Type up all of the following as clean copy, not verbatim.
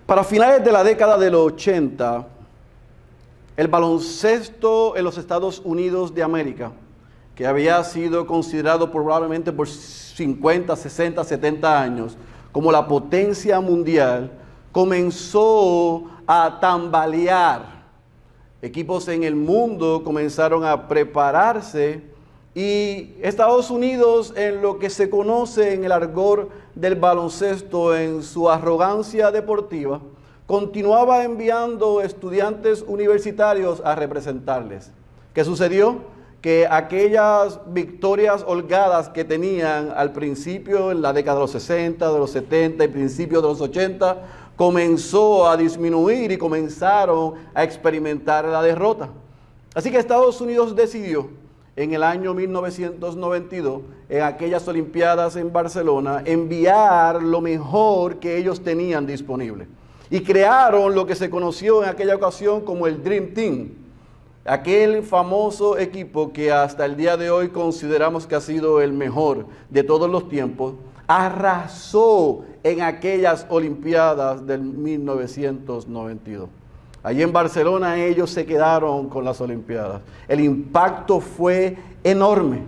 Para finales de la década de los 80, el baloncesto en los Estados Unidos de América, que había sido considerado probablemente por 50, 60, 70 años como la potencia mundial, comenzó a tambalear. Equipos en el mundo comenzaron a prepararse y Estados Unidos, en lo que se conoce en el argot del baloncesto, en su arrogancia deportiva, continuaba enviando estudiantes universitarios a representarles. ¿Qué sucedió? Que aquellas victorias holgadas que tenían al principio, en la década de los 60, de los 70 y principios de los 80, comenzó a disminuir y comenzaron a experimentar la derrota. Así que Estados Unidos decidió en el año 1992, en aquellas Olimpiadas en Barcelona, enviar lo mejor que ellos tenían disponible. Y crearon lo que se conoció en aquella ocasión como el Dream Team, aquel famoso equipo que hasta el día de hoy consideramos que ha sido el mejor de todos los tiempos, arrasó en aquellas Olimpiadas del 1992. Allí en Barcelona ellos se quedaron con las Olimpiadas. El impacto fue enorme.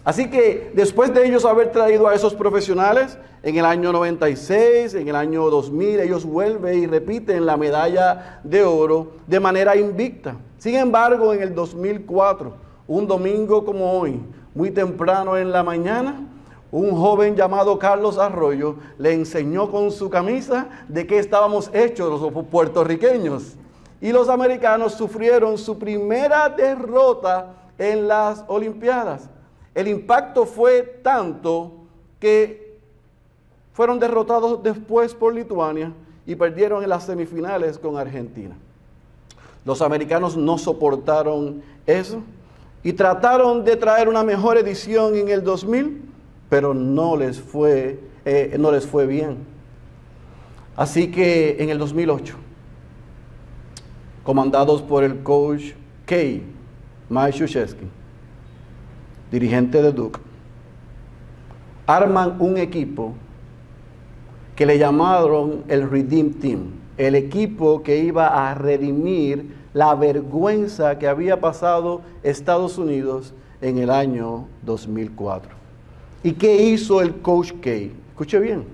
Así que después de ellos haber traído a esos profesionales, en el año 96, en el año 2000, ellos vuelven y repiten la medalla de oro de manera invicta. Sin embargo, en el 2004, un domingo como hoy, muy temprano en la mañana, un joven llamado Carlos Arroyo le enseñó con su camisa de qué estábamos hechos los puertorriqueños. Y los americanos sufrieron su primera derrota en las Olimpiadas. El impacto fue tanto que fueron derrotados después por Lituania y perdieron en las semifinales con Argentina. Los americanos no soportaron eso y trataron de traer una mejor edición en el 2000, pero no les fue bien. Así que en el 2008, comandados por el coach Mike Krzyzewski, dirigente de Duke, arman un equipo que le llamaron el Redeem Team, el equipo que iba a redimir la vergüenza que había pasado Estados Unidos en el año 2004. ¿Y qué hizo el coach K? Escuche bien.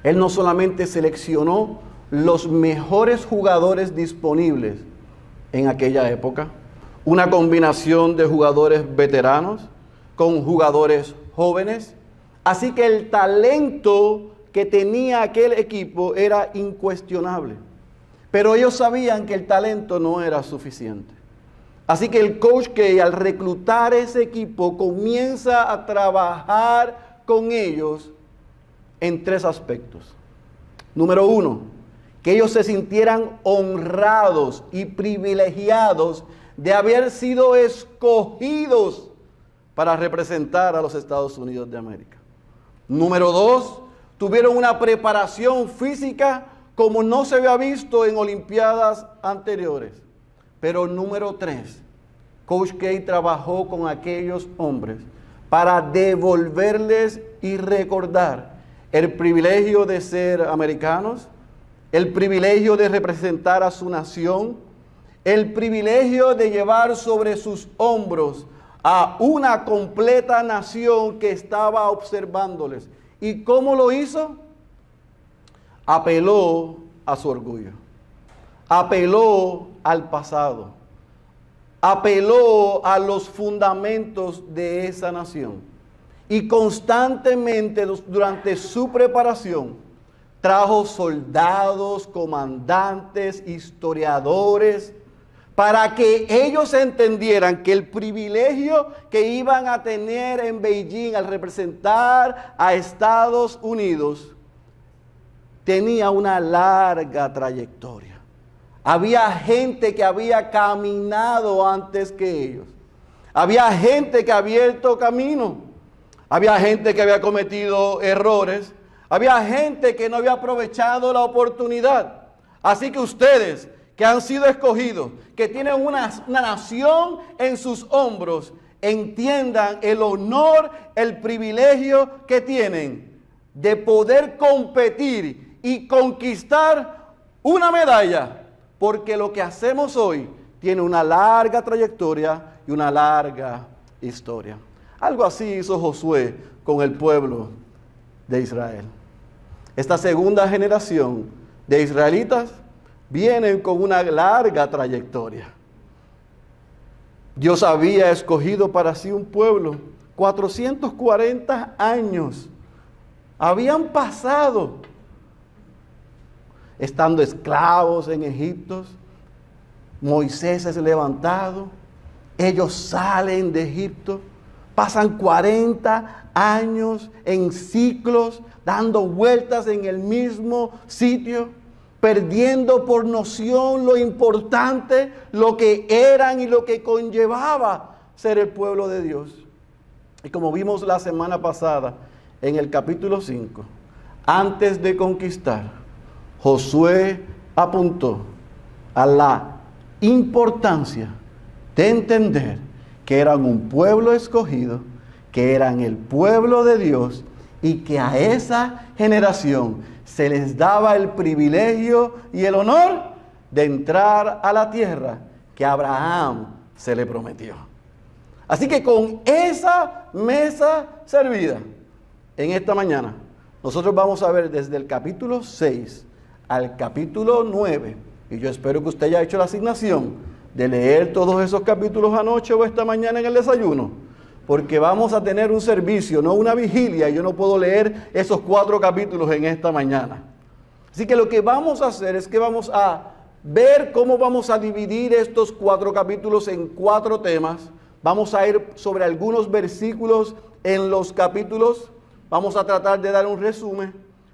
Él no solamente seleccionó los mejores jugadores disponibles en aquella época, una combinación de jugadores veteranos con jugadores jóvenes, así que el talento que tenía aquel equipo era incuestionable, pero ellos sabían que el talento no era suficiente. Así que el coach K, al reclutar ese equipo, comienza a trabajar con ellos en tres aspectos. Número uno, que ellos se sintieran honrados y privilegiados de haber sido escogidos para representar a los Estados Unidos de América. Número dos, tuvieron una preparación física como no se había visto en Olimpiadas anteriores. Pero número tres, Coach K trabajó con aquellos hombres para devolverles y recordar el privilegio de ser americanos, el privilegio de representar a su nación, el privilegio de llevar sobre sus hombros a una completa nación que estaba observándoles. ¿Y cómo lo hizo? Apeló a su orgullo, apeló al pasado, apeló a los fundamentos de esa nación y constantemente durante su preparación trajo soldados, comandantes, historiadores, para que ellos entendieran que el privilegio que iban a tener en Beijing al representar a Estados Unidos tenía una larga trayectoria. Había gente que había caminado antes que ellos. Había gente que había abierto camino. Había gente que había cometido errores. Había gente que no había aprovechado la oportunidad. Así que ustedes que han sido escogidos, que tienen una nación en sus hombros, entiendan el honor, el privilegio que tienen de poder competir y conquistar una medalla, porque lo que hacemos hoy tiene una larga trayectoria y una larga historia. Algo así hizo Josué con el pueblo de Israel. Esta segunda generación de israelitas vienen con una larga trayectoria. Dios había escogido para sí un pueblo. 440 años habían pasado estando esclavos en Egipto. Moisés es levantado, ellos salen de Egipto, pasan 40 años en ciclos, dando vueltas en el mismo sitio, perdiendo por noción lo importante, lo que eran y lo que conllevaba ser el pueblo de Dios. Y como vimos la semana pasada en el capítulo 5, antes de conquistar, Josué apuntó a la importancia de entender que eran un pueblo escogido, que eran el pueblo de Dios y que a esa generación se les daba el privilegio y el honor de entrar a la tierra que a Abraham se le prometió. Así que con esa mesa servida en esta mañana, nosotros vamos a ver desde el capítulo 6 al capítulo 9, y yo espero que usted haya hecho la asignación de leer todos esos capítulos anoche o esta mañana en el desayuno, porque vamos a tener un servicio, no una vigilia, y yo no puedo leer esos 4 capítulos en esta mañana. Así que lo que vamos a hacer es que vamos a ver cómo vamos a dividir estos 4 capítulos en 4 temas. Vamos a ir sobre algunos versículos en los capítulos. Vamos a tratar de dar un resumen,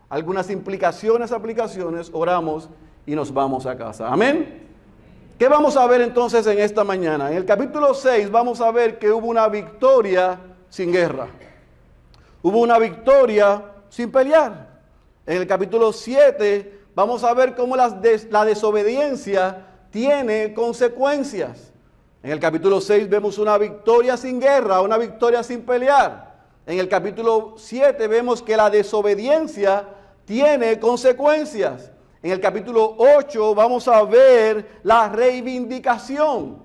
algunas implicaciones, aplicaciones, oramos y nos vamos a casa. Amén. ¿Qué vamos a ver entonces en esta mañana? En el capítulo 6 vamos a ver que hubo una victoria sin guerra. Hubo una victoria sin pelear. En el capítulo 7 vamos a ver cómo la desobediencia tiene consecuencias. En el capítulo 6 vemos una victoria sin guerra, una victoria sin pelear. En el capítulo 7 vemos que la desobediencia tiene consecuencias. En el capítulo 8 vamos a ver la reivindicación.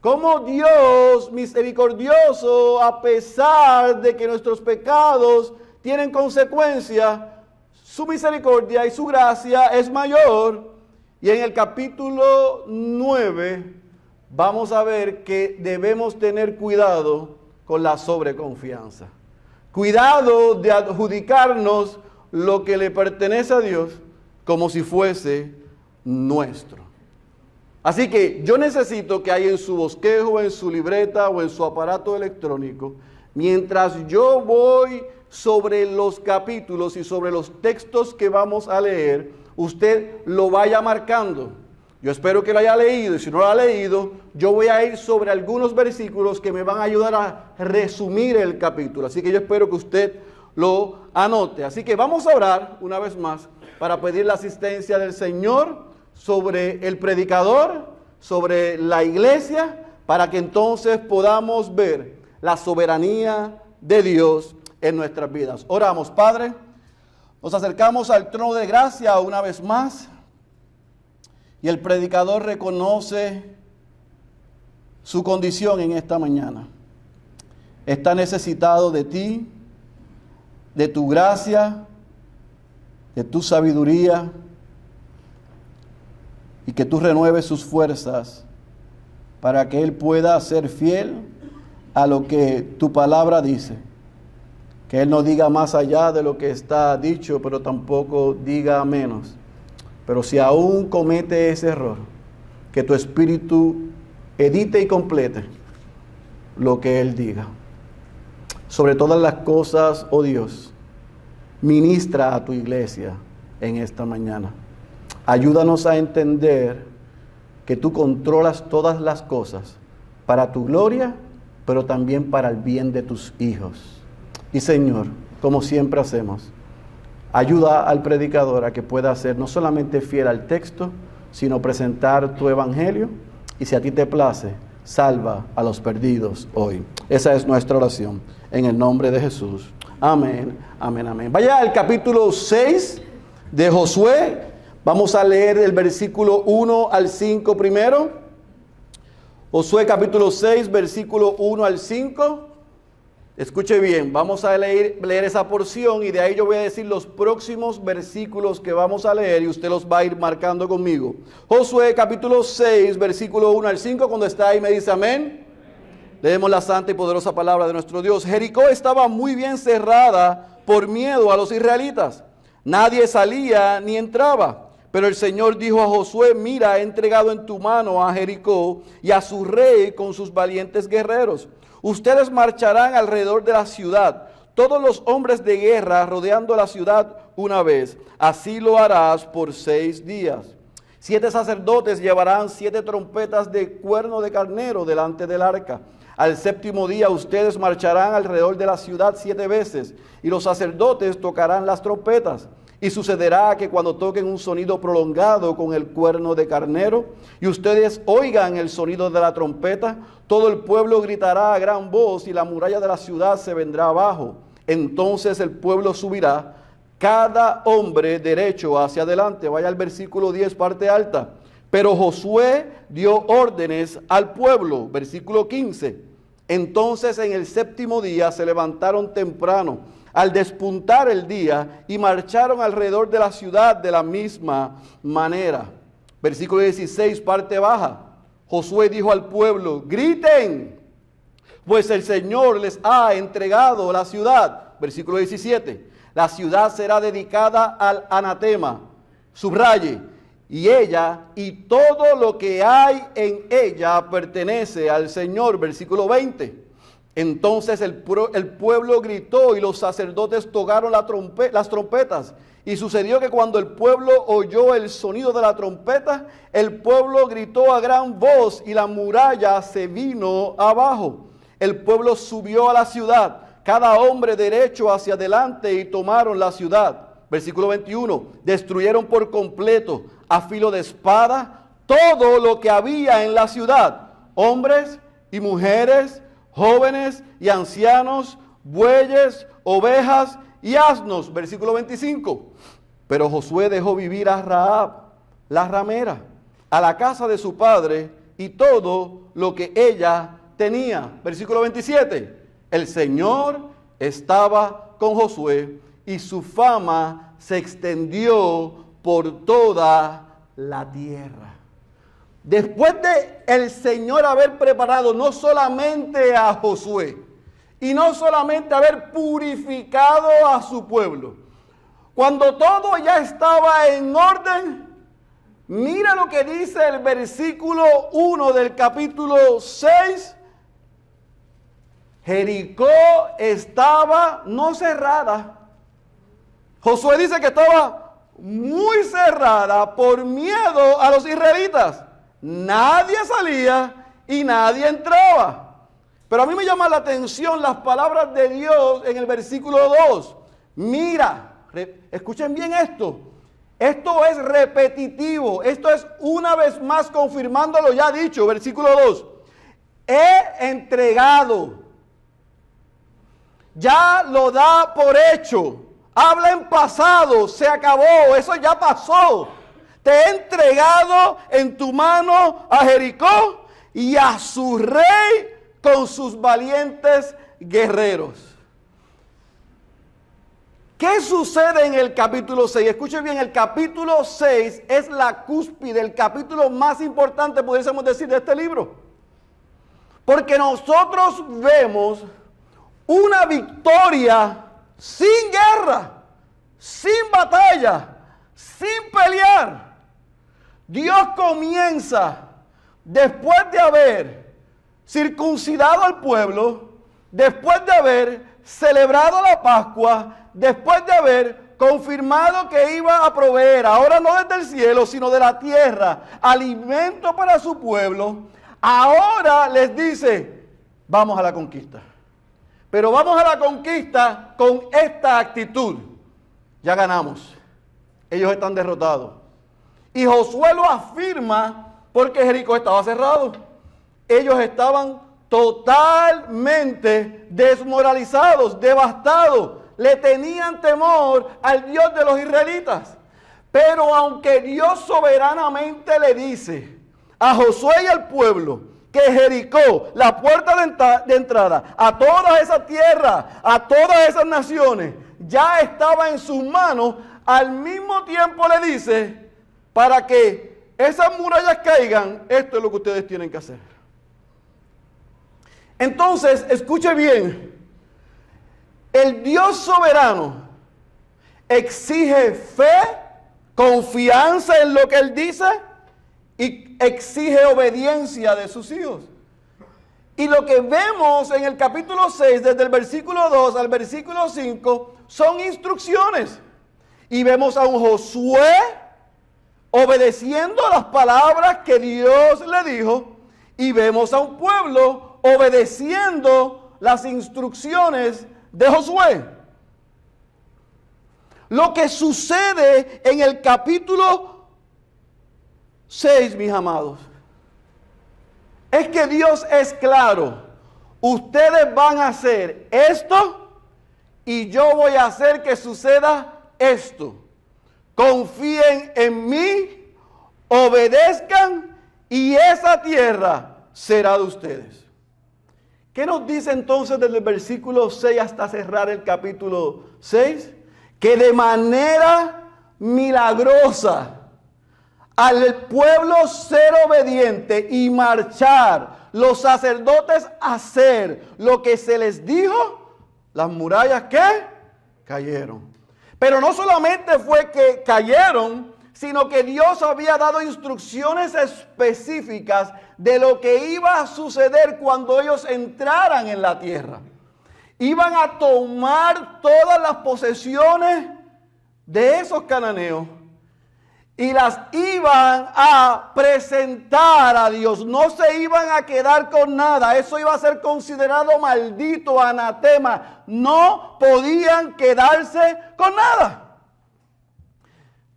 Cómo Dios misericordioso, a pesar de que nuestros pecados tienen consecuencias, su misericordia y su gracia es mayor. Y en el capítulo 9 vamos a ver que debemos tener cuidado con la sobreconfianza. Cuidado de adjudicarnos lo que le pertenece a Dios como si fuese nuestro. Así que yo necesito que ahí en su bosquejo, en su libreta o en su aparato electrónico, mientras yo voy sobre los capítulos y sobre los textos que vamos a leer, usted lo vaya marcando. Yo espero que lo haya leído, y si no lo ha leído, yo voy a ir sobre algunos versículos que me van a ayudar a resumir el capítulo. Así que yo espero que usted lo anote. Así que vamos a orar una vez más para pedir la asistencia del Señor sobre el predicador, sobre la iglesia, para que entonces podamos ver la soberanía de Dios en nuestras vidas. Oramos, Padre, nos acercamos al trono de gracia una vez más. Y el predicador reconoce su condición en esta mañana. Está necesitado de ti, de tu gracia, de tu sabiduría, y que tú renueves sus fuerzas para que él pueda ser fiel a lo que tu palabra dice. Que él no diga más allá de lo que está dicho, pero tampoco diga menos. Pero si aún comete ese error, que tu Espíritu edite y complete lo que Él diga. Sobre todas las cosas, oh Dios, ministra a tu iglesia en esta mañana. Ayúdanos a entender que tú controlas todas las cosas para tu gloria, pero también para el bien de tus hijos. Y Señor, como siempre hacemos, ayuda al predicador a que pueda ser no solamente fiel al texto, sino presentar tu evangelio, y si a ti te place, salva a los perdidos hoy. Esa es nuestra oración, en el nombre de Jesús. Amén, amén, amén. Vaya al capítulo 6 de Josué. Vamos a leer el versículo 1 al 5 primero. Josué capítulo 6, versículo 1 al 5. Escuche bien, vamos a leer esa porción y de ahí yo voy a decir los próximos versículos que vamos a leer y usted los va a ir marcando conmigo. Josué capítulo 6, versículo 1 al 5, cuando está ahí me dice amén. Leemos la santa y poderosa palabra de nuestro Dios. Jericó estaba muy bien cerrada por miedo a los israelitas. Nadie salía ni entraba. Pero el Señor dijo a Josué: mira, he entregado en tu mano a Jericó y a su rey con sus valientes guerreros. Ustedes marcharán alrededor de la ciudad, todos los hombres de guerra rodeando la ciudad una vez. Así lo harás por 6 días. 7 sacerdotes llevarán 7 trompetas de cuerno de carnero delante del arca. Al 7º día ustedes marcharán alrededor de la ciudad 7 veces, y los sacerdotes tocarán las trompetas. Y sucederá que cuando toquen un sonido prolongado con el cuerno de carnero, y ustedes oigan el sonido de la trompeta, todo el pueblo gritará a gran voz y la muralla de la ciudad se vendrá abajo. Entonces el pueblo subirá, cada hombre derecho hacia adelante. Vaya al versículo 10, parte alta. Pero Josué dio órdenes al pueblo. Versículo 15. Entonces en el 7º día se levantaron temprano, al despuntar el día, y marcharon alrededor de la ciudad de la misma manera. Versículo 16, parte baja. Josué dijo al pueblo: griten, pues el Señor les ha entregado la ciudad. Versículo 17. La ciudad será dedicada al anatema. Subraye: y ella y todo lo que hay en ella pertenece al Señor. Versículo 20. Entonces el pueblo gritó y los sacerdotes tocaron las trompetas. Y sucedió que cuando el pueblo oyó el sonido de la trompeta, el pueblo gritó a gran voz y la muralla se vino abajo. El pueblo subió a la ciudad, cada hombre derecho hacia adelante, y tomaron la ciudad. Versículo 21. Destruyeron por completo a filo de espada todo lo que había en la ciudad, hombres y mujeres, jóvenes y ancianos, bueyes, ovejas y asnos. Versículo 25. Pero Josué dejó vivir a Rahab, la ramera, a la casa de su padre y todo lo que ella tenía. Versículo 27. El Señor estaba con Josué y su fama se extendió por toda la tierra. Después de el Señor haber preparado no solamente a Josué y no solamente haber purificado a su pueblo, cuando todo ya estaba en orden, mira lo que dice el versículo 1 del capítulo 6. Jericó estaba no cerrada. Josué dice que estaba muy cerrada por miedo a los israelitas. Nadie salía y nadie entraba. Pero a mí me llama la atención las palabras de Dios en el versículo 2. Mira, escuchen bien esto. Esto es repetitivo. Esto es una vez más confirmando lo ya dicho. Versículo 2. He entregado. Ya lo da por hecho. Habla en pasado. Se acabó. Eso ya pasó. Te he entregado en tu mano a Jericó y a su rey con sus valientes guerreros. ¿Qué sucede en el capítulo 6? Escuchen bien, el capítulo 6 es la cúspide, el capítulo más importante, pudiésemos decir, de este libro. Porque nosotros vemos una victoria sin guerra, sin batalla, sin pelear. Dios comienza, después de haber circuncidado al pueblo, después de haber celebrado la Pascua, después de haber confirmado que iba a proveer, ahora no desde el cielo, sino de la tierra, alimento para su pueblo, ahora les dice: vamos a la conquista. Pero vamos a la conquista con esta actitud: ya ganamos, ellos están derrotados. Y Josué lo afirma porque Jericó estaba cerrado. Ellos estaban totalmente desmoralizados, devastados. Le tenían temor al Dios de los israelitas. Pero aunque Dios soberanamente le dice a Josué y al pueblo que Jericó, la puerta de entrada a toda esa tierra, a todas esas naciones, ya estaba en sus manos, al mismo tiempo le dice, para que esas murallas caigan, esto es lo que ustedes tienen que hacer. Entonces, escuche bien, el Dios soberano exige fe, confianza en lo que Él dice y exige obediencia de sus hijos. Y lo que vemos en el capítulo 6, desde el versículo 2 al versículo 5, son instrucciones. Y vemos a un Josué obedeciendo las palabras que Dios le dijo, y vemos a un pueblo obedeciendo las instrucciones de Josué. Lo que sucede en el capítulo 6, mis amados, es que Dios es claro. Ustedes van a hacer esto y yo voy a hacer que suceda esto. Confíen en mí, obedezcan y esa tierra será de ustedes. ¿Qué nos dice entonces desde el versículo 6 hasta cerrar el capítulo 6? Que de manera milagrosa al pueblo ser obediente y marchar, los sacerdotes hacer lo que se les dijo, las murallas ¿qué? Cayeron. Pero no solamente fue que cayeron, sino que Dios había dado instrucciones específicas de lo que iba a suceder cuando ellos entraran en la tierra. Iban a tomar todas las posesiones de esos cananeos y las iban a presentar a Dios. No se iban a quedar con nada. Eso iba a ser considerado maldito, anatema. No podían quedarse con nada.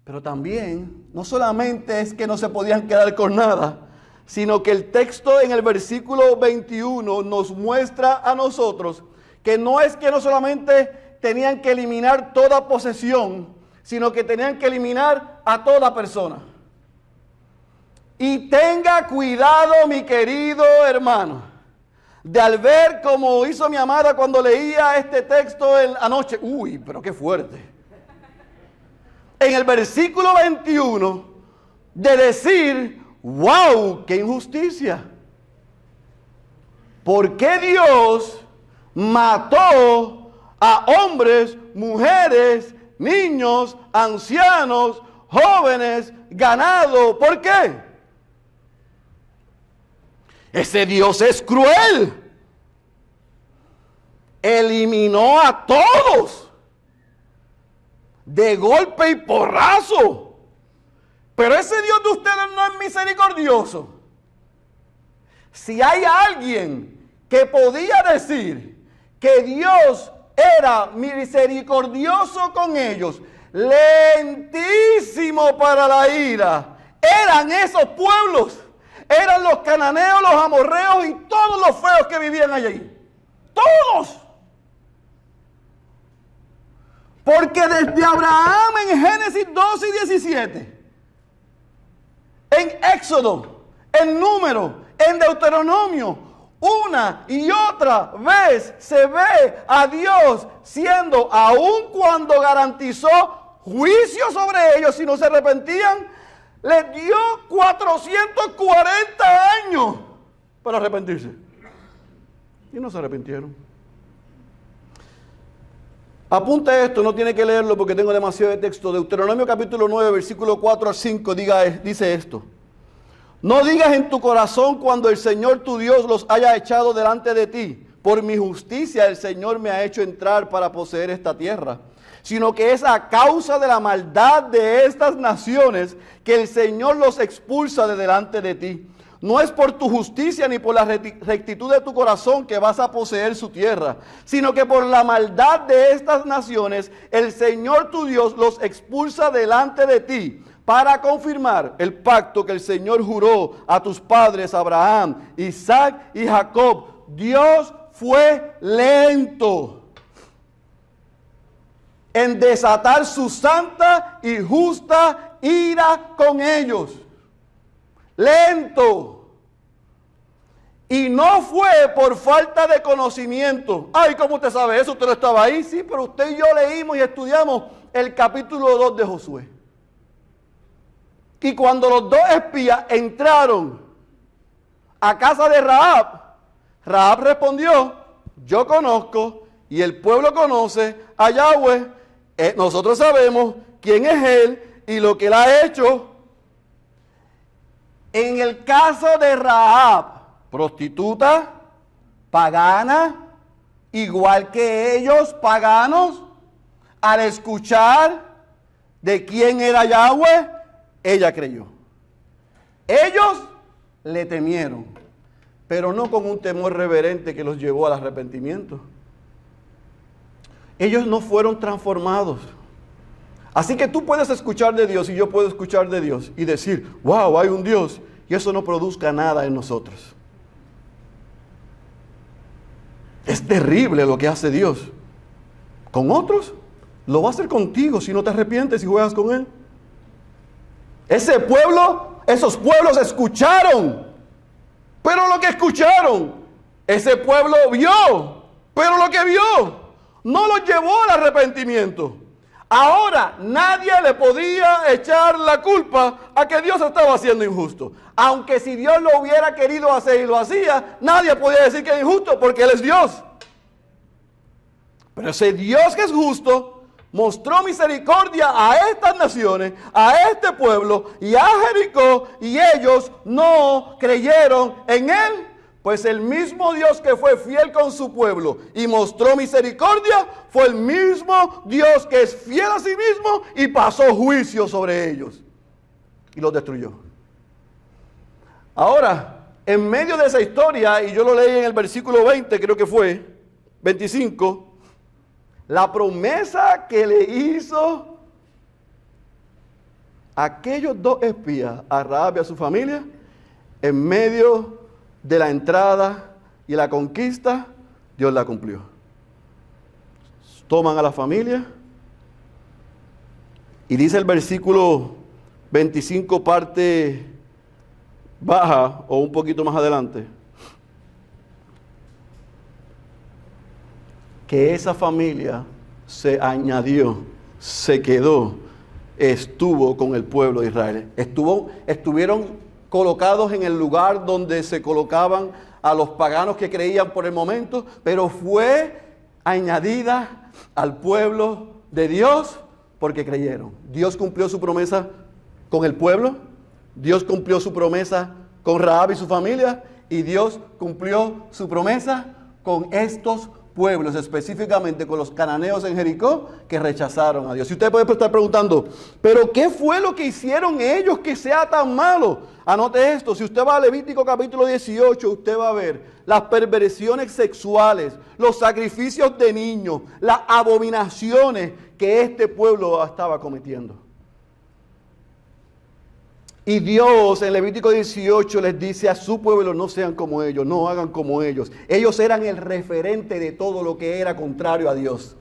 Pero también, no solamente es que no se podían quedar con nada, sino que el texto en el versículo 21 nos muestra a nosotros que no es que no solamente tenían que eliminar toda posesión, sino que tenían que eliminar a toda persona. Y tenga cuidado, mi querido hermano, de al ver como hizo mi amada cuando leía este texto anoche. Uy, pero qué fuerte. En el versículo 21, de decir, wow, qué injusticia. ¿Por qué Dios mató a hombres, mujeres, niños, ancianos, jóvenes, ganado? ¿Por qué? Ese Dios es cruel. Eliminó a todos de golpe y porrazo. Pero ese Dios de ustedes no es misericordioso. Si hay alguien que podía decir que Dios era misericordioso con ellos, lentísimo para la ira, eran esos pueblos, eran los cananeos, los amorreos y todos los feos que vivían allí. Todos. Porque desde Abraham en Génesis 12 y 17, en Éxodo, en Número, en Deuteronomio, una y otra vez se ve a Dios siendo, aun cuando garantizó juicio sobre ellos si no se arrepentían, les dio 440 años para arrepentirse. Y no se arrepintieron. Apunta esto, no tiene que leerlo porque tengo demasiado de texto. Deuteronomio capítulo 9, versículo 4 al 5 dice esto. No digas en tu corazón cuando el Señor tu Dios los haya echado delante de ti. Por mi justicia el Señor me ha hecho entrar para poseer esta tierra. Sino que es a causa de la maldad de estas naciones que el Señor los expulsa de delante de ti. No es por tu justicia ni por la rectitud de tu corazón que vas a poseer su tierra, sino que por la maldad de estas naciones el Señor tu Dios los expulsa delante de ti, para confirmar el pacto que el Señor juró a tus padres Abraham, Isaac y Jacob. Dios fue lento. en desatar su santa y justa ira con ellos. Lento. Y no fue por falta de conocimiento. Ay, ¿cómo usted sabe eso? ¿Usted no estaba ahí? Sí, pero usted y yo leímos y estudiamos el capítulo 2 de Josué. Y cuando los dos espías entraron a casa de Rahab, Rahab respondió, yo conozco y el pueblo conoce a Yahweh. Nosotros sabemos quién es él y lo que él ha hecho. En el caso de Rahab, prostituta, pagana, igual que ellos, paganos, al escuchar de quién era Yahweh, ella creyó. Ellos le temieron, pero no con un temor reverente que los llevó al arrepentimiento. Ellos no fueron transformados. Así que tú puedes escuchar de Dios y yo puedo escuchar de Dios y decir, wow, hay un Dios, y eso no produzca nada en nosotros. Es terrible lo que hace Dios. Con otros, lo va a hacer contigo si no te arrepientes y juegas con Él. Ese pueblo, esos pueblos escucharon, pero lo que escucharon, ese pueblo vio, pero lo que vio no los llevó al arrepentimiento. Ahora nadie le podía echar la culpa a que Dios estaba haciendo injusto. Aunque si Dios lo hubiera querido hacer y lo hacía, nadie podía decir que es injusto porque Él es Dios. Pero ese Dios que es justo mostró misericordia a estas naciones, a este pueblo y a Jericó, y ellos no creyeron en Él. Pues el mismo Dios que fue fiel con su pueblo y mostró misericordia, fue el mismo Dios que es fiel a sí mismo y pasó juicio sobre ellos y los destruyó. Ahora, en medio de esa historia, y yo lo leí en el versículo 20, creo que fue, 25, la promesa que le hizo aquellos dos espías, a Rahab y a su familia, en medio de la entrada y la conquista, Dios la cumplió. Toman a la familia y dice el versículo 25, parte baja o un poquito más adelante, que esa familia se añadió, se quedó, estuvo con el pueblo de Israel. Estuvieron colocados en el lugar donde se colocaban a los paganos que creían por el momento, pero fue añadida al pueblo de Dios porque creyeron. Dios cumplió su promesa con el pueblo, Dios cumplió su promesa con Rahab y su familia, y Dios cumplió su promesa con estos pueblos, específicamente con los cananeos en Jericó, que rechazaron a Dios. Y usted puede estar preguntando, ¿pero qué fue lo que hicieron ellos que sea tan malo? Anote esto, si usted va a Levítico capítulo 18, usted va a ver las perversiones sexuales, los sacrificios de niños, las abominaciones que este pueblo estaba cometiendo. Y Dios en Levítico 18 les dice a su pueblo, no sean como ellos, no hagan como ellos. Ellos eran el referente de todo lo que era contrario a Dios.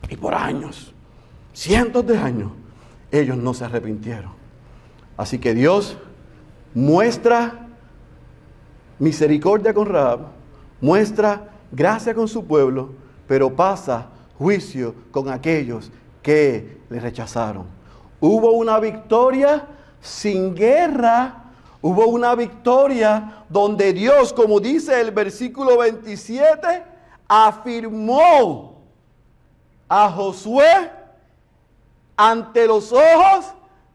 Y por años, cientos de años, ellos no se arrepintieron. Así que Dios muestra misericordia con Rahab, muestra gracia con su pueblo, pero pasa juicio con aquellos que le rechazaron. Hubo una victoria sin guerra, hubo una victoria donde Dios, como dice el versículo 27, afirmó a Josué ante los ojos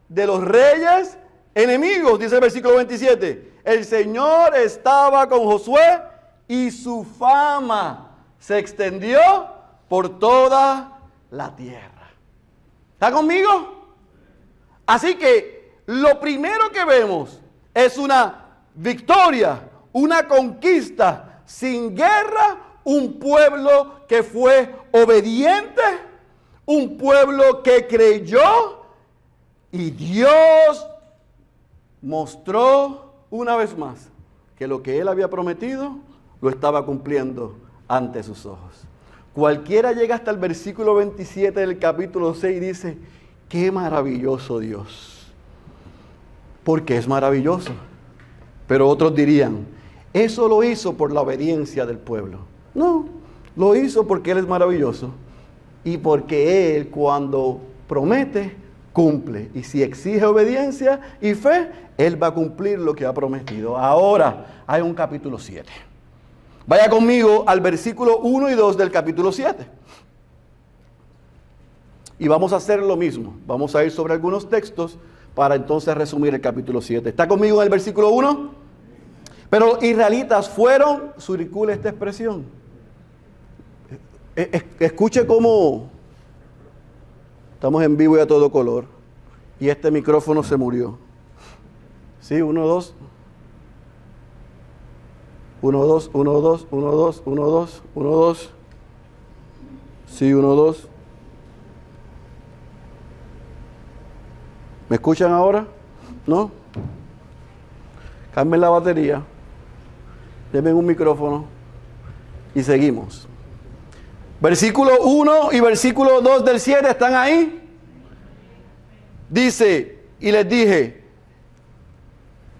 de los reyes enemigos, dice el versículo 27. El Señor estaba con Josué y su fama se extendió por toda la tierra. ¿Está conmigo? Así que lo primero que vemos es una victoria, una conquista sin guerra, un pueblo que fue obediente, un pueblo que creyó, y Dios mostró una vez más que lo que Él había prometido lo estaba cumpliendo ante sus ojos. Cualquiera llega hasta el versículo 27 del capítulo 6 y dice, qué maravilloso Dios. Porque es maravilloso. Pero otros dirían, eso lo hizo por la obediencia del pueblo. No, lo hizo porque Él es maravilloso. Y porque Él cuando promete, cumple. Y si exige obediencia y fe, Él va a cumplir lo que ha prometido. Ahora hay un capítulo 7. Vaya conmigo al versículo 1 y 2 del capítulo 7. Y vamos a hacer lo mismo. Vamos a ir sobre algunos textos para entonces resumir el capítulo 7. ¿Está conmigo en el versículo 1? Pero los israelitas fueron, circula esta expresión. Escuche cómo estamos en vivo y a todo color. Y este micrófono se murió. ¿Sí? 1, 2. 1, 2, 1, 2, 1, 2, 1, 2, 1, 2. Sí, 1, 2. ¿Me escuchan ahora? ¿No? Cambien la batería. Denme un micrófono. Y seguimos. Versículo 1 y versículo 2 del 7, ¿están ahí? Dice, y les dije,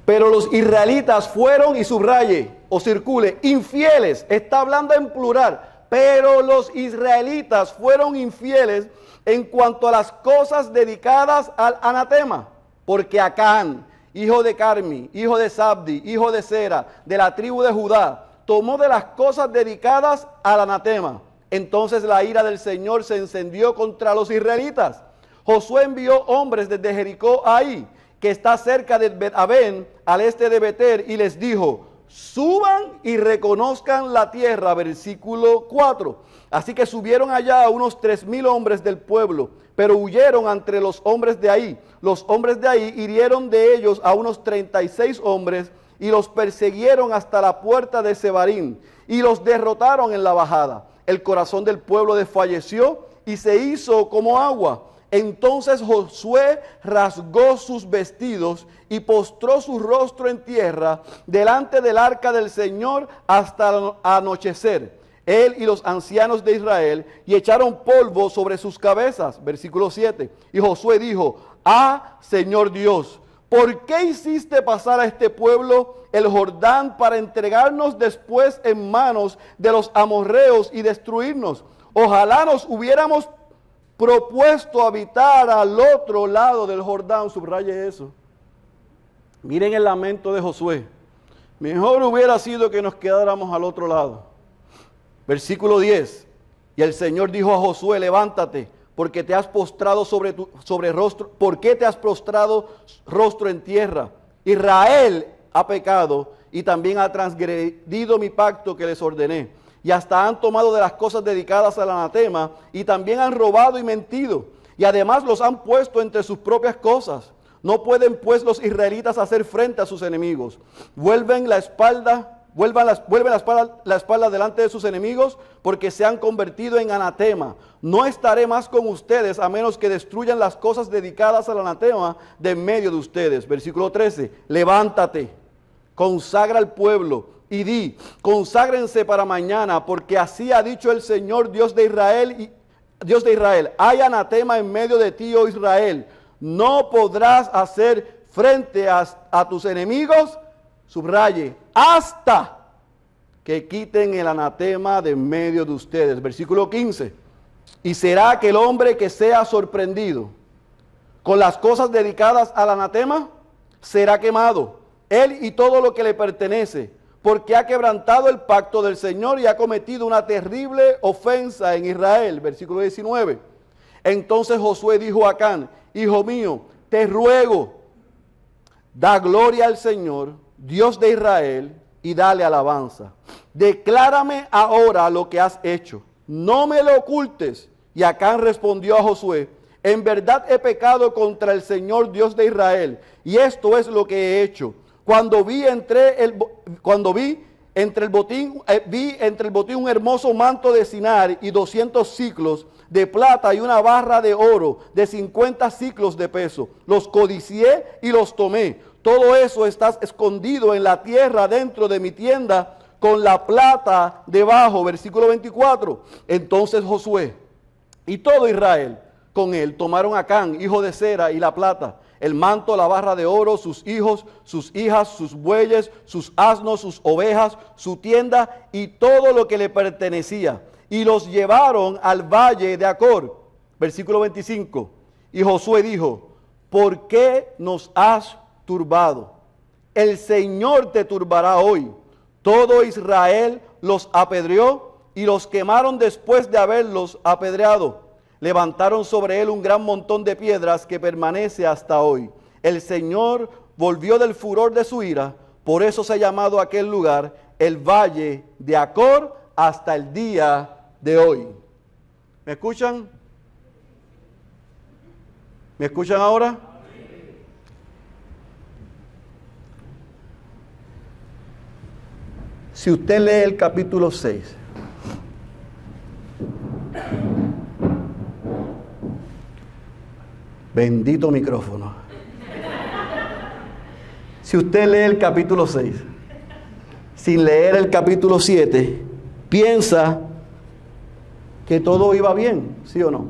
pero los israelitas fueron, y subraye o circule, infieles, está hablando en plural, pero los israelitas fueron infieles en cuanto a las cosas dedicadas al anatema, porque Acán, hijo de Carmi, hijo de Sabdi, hijo de Sera, de la tribu de Judá, tomó de las cosas dedicadas al anatema. Entonces la ira del Señor se encendió contra los israelitas. Josué envió hombres desde Jericó ahí, que está cerca de Bet-Aven, al este de Beter, y les dijo, suban y reconozcan la tierra, versículo 4. Así que subieron allá unos 3,000 hombres del pueblo, pero huyeron entre los hombres de ahí. Los hombres de ahí hirieron de ellos a unos 36 hombres y los persiguieron hasta la puerta de Sebarim y los derrotaron en la bajada. El corazón del pueblo desfalleció y se hizo como agua. Entonces Josué rasgó sus vestidos y postró su rostro en tierra delante del arca del Señor hasta anochecer. Él y los ancianos de Israel, y echaron polvo sobre sus cabezas. Versículo 7. Y Josué dijo, Señor Dios, ¿por qué hiciste pasar a este pueblo el Jordán para entregarnos después en manos de los amorreos y destruirnos? Ojalá nos hubiéramos propuesto habitar al otro lado del Jordán. Subraye eso. Miren el lamento de Josué. Mejor hubiera sido que nos quedáramos al otro lado. Versículo 10. Y el Señor dijo a Josué, levántate, porque te has postrado sobre rostro, ¿por qué te has prostrado rostro en tierra? Israel ha pecado y también ha transgredido mi pacto que les ordené. Y hasta han tomado de las cosas dedicadas al anatema y también han robado y mentido. Y además los han puesto entre sus propias cosas. No pueden pues los israelitas hacer frente a sus enemigos. Vuelven la espalda delante de sus enemigos porque se han convertido en anatema. No estaré más con ustedes a menos que destruyan las cosas dedicadas al anatema de en medio de ustedes. Versículo 13. Levántate, consagra al pueblo y di, conságrense para mañana, porque así ha dicho el Señor Dios de Israel, hay anatema en medio de ti, oh Israel. No podrás hacer frente a tus enemigos, subraye, hasta que quiten el anatema de en medio de ustedes. Versículo 15. Y será que el hombre que sea sorprendido con las cosas dedicadas al anatema será quemado, él y todo lo que le pertenece, porque ha quebrantado el pacto del Señor y ha cometido una terrible ofensa en Israel. Versículo 19. Entonces Josué dijo a Acán, hijo mío, te ruego, da gloria al Señor, Dios de Israel, y dale alabanza. Declárame ahora lo que has hecho, no me lo ocultes. Y Acán respondió a Josué, en verdad he pecado contra el Señor Dios de Israel, y esto es lo que he hecho. Cuando vi entre el botín un hermoso manto de Sinar y 200 siclos de plata y una barra de oro de 50 siclos de peso. Los codicié y los tomé. Todo eso está escondido en la tierra dentro de mi tienda con la plata debajo. Versículo 24. Entonces Josué y todo Israel con él tomaron a Acán, hijo de Zera, y la plata, el manto, la barra de oro, sus hijos, sus hijas, sus bueyes, sus asnos, sus ovejas, su tienda y todo lo que le pertenecía. Y los llevaron al valle de Acor. Versículo 25. Y Josué dijo: ¿por qué nos has turbado? El Señor te turbará hoy. Todo Israel los apedreó y los quemaron después de haberlos apedreado. Levantaron sobre él un gran montón de piedras que permanece hasta hoy. El Señor volvió del furor de su ira, por eso se ha llamado aquel lugar el Valle de Acor hasta el día de hoy. ¿Me escuchan? ¿Me escuchan ahora? Si usted lee el capítulo 6, bendito micrófono. Si usted lee el capítulo 6, sin leer el capítulo 7, piensa que todo iba bien, ¿sí o no?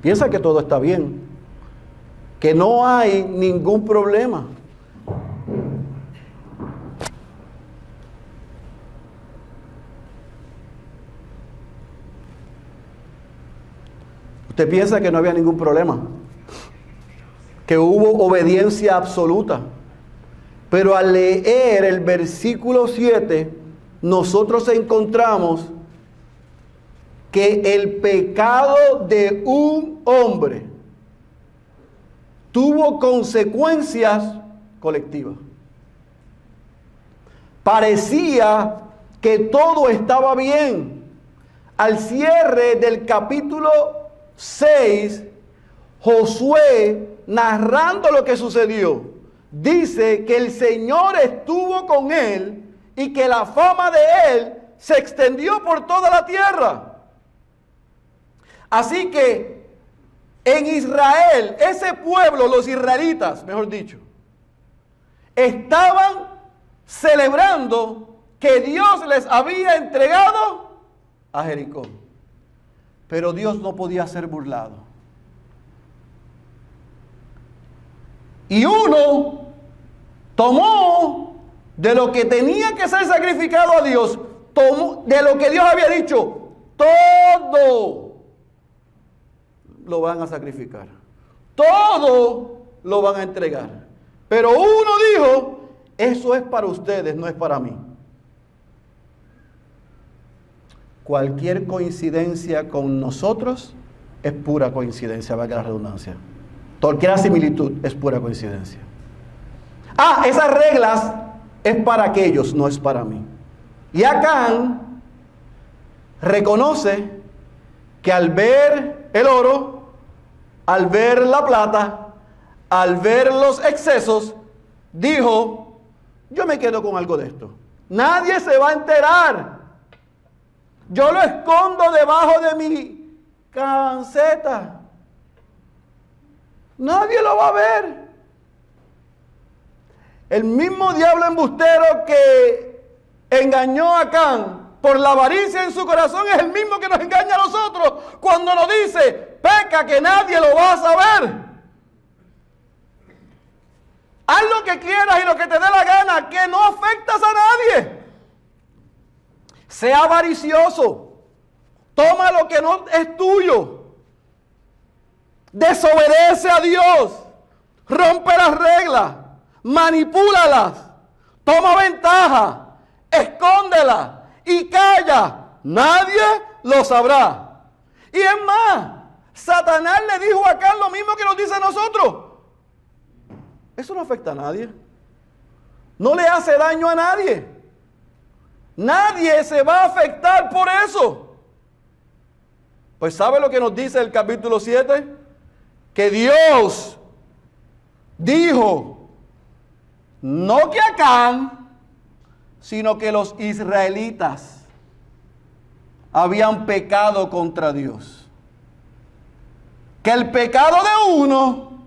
Piensa que todo está bien, que no hay ningún problema. Usted piensa que no había ningún problema, que hubo obediencia absoluta. Pero al leer el versículo 7, nosotros encontramos que el pecado de un hombre tuvo consecuencias colectivas. Parecía que todo estaba bien. Al cierre del capítulo 6, Josué, narrando lo que sucedió, dice que el Señor estuvo con él y que la fama de él se extendió por toda la tierra. Así que en Israel, ese pueblo, los israelitas, mejor dicho, estaban celebrando que Dios les había entregado a Jericó. Pero Dios no podía ser burlado. Y uno tomó de lo que tenía que ser sacrificado a Dios, tomó de lo que Dios había dicho, todo lo van a sacrificar. Todo lo van a entregar. Pero uno dijo: eso es para ustedes, no es para mí. Cualquier coincidencia con nosotros es pura coincidencia, valga la redundancia. Cualquier similitud es pura coincidencia. Esas reglas es para aquellos, no es para mí. Y Acán reconoce que al ver el oro, al ver la plata, al ver los excesos, dijo: yo me quedo con algo de esto. Nadie se va a enterar. Yo lo escondo debajo de mi camiseta. Nadie lo va a ver. El mismo diablo embustero que engañó a Acán por la avaricia en su corazón es el mismo que nos engaña a nosotros cuando nos dice: peca, que nadie lo va a saber. Haz lo que quieras y lo que te dé la gana, que no afectas a nadie. Sea avaricioso. Toma lo que no es tuyo. Desobedece a Dios. Rompe las reglas. Manipúlalas. Toma ventaja. Escóndela. Y calla. Nadie lo sabrá. Y es más, Satanás le dijo a Acán lo mismo que nos dice a nosotros. Eso no afecta a nadie. No le hace daño a nadie. Nadie se va a afectar por eso. Pues ¿sabe lo que nos dice el capítulo 7? Que Dios dijo, no que Acán, sino que los israelitas habían pecado contra Dios. Que el pecado de uno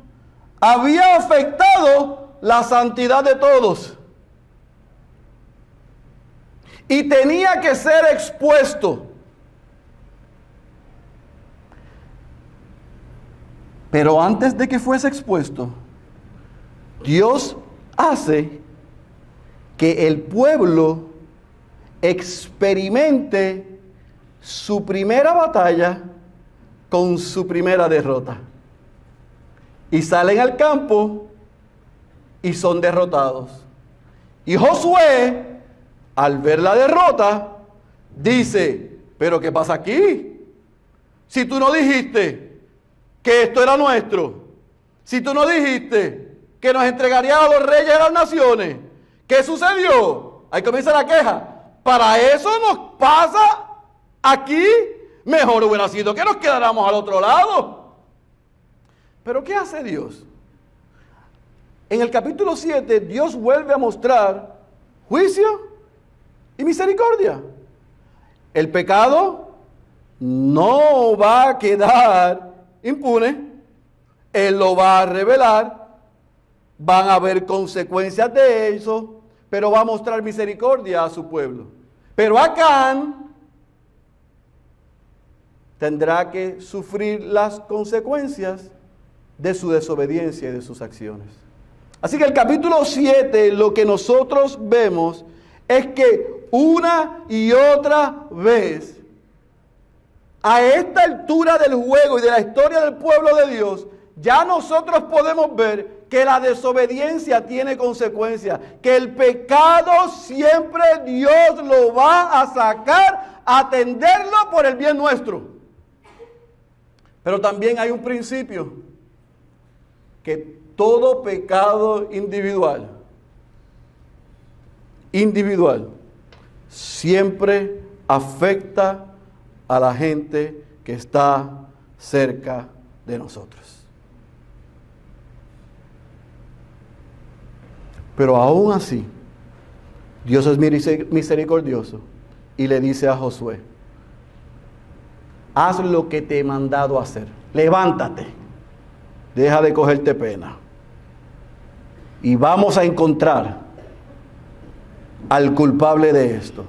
había afectado la santidad de todos. y tenía que ser expuesto. Pero antes de que fuese expuesto, Dios hace que el pueblo experimente su primera batalla con su primera derrota. Y salen al campo y son derrotados. Y Josué, al ver la derrota, dice: ¿pero qué pasa aquí? Si tú no dijiste que esto era nuestro, si tú no dijiste que nos entregarías a los reyes de las naciones, ¿qué sucedió? Ahí comienza la queja. Para eso nos pasa aquí. Mejor hubiera sido que nos quedáramos al otro lado. Pero ¿qué hace Dios? En el capítulo 7, Dios vuelve a mostrar juicio y misericordia. El pecado no va a quedar impune. Él lo va a revelar. Van a haber consecuencias de eso, pero va a mostrar misericordia a su pueblo. Pero Acán tendrá que sufrir las consecuencias de su desobediencia y de sus acciones. Así que el capítulo 7, lo que nosotros vemos es que una y otra vez, a esta altura del juego y de la historia del pueblo de Dios, ya nosotros podemos ver que la desobediencia tiene consecuencias, que el pecado siempre Dios lo va a sacar, a atenderlo por el bien nuestro. Pero también hay un principio, que todo pecado individual, siempre afecta a la gente que está cerca de nosotros. Pero aún así, Dios es misericordioso y le dice a Josué: haz lo que te he mandado hacer. Levántate. Deja de cogerte pena. Y vamos a encontrar al culpable de esto.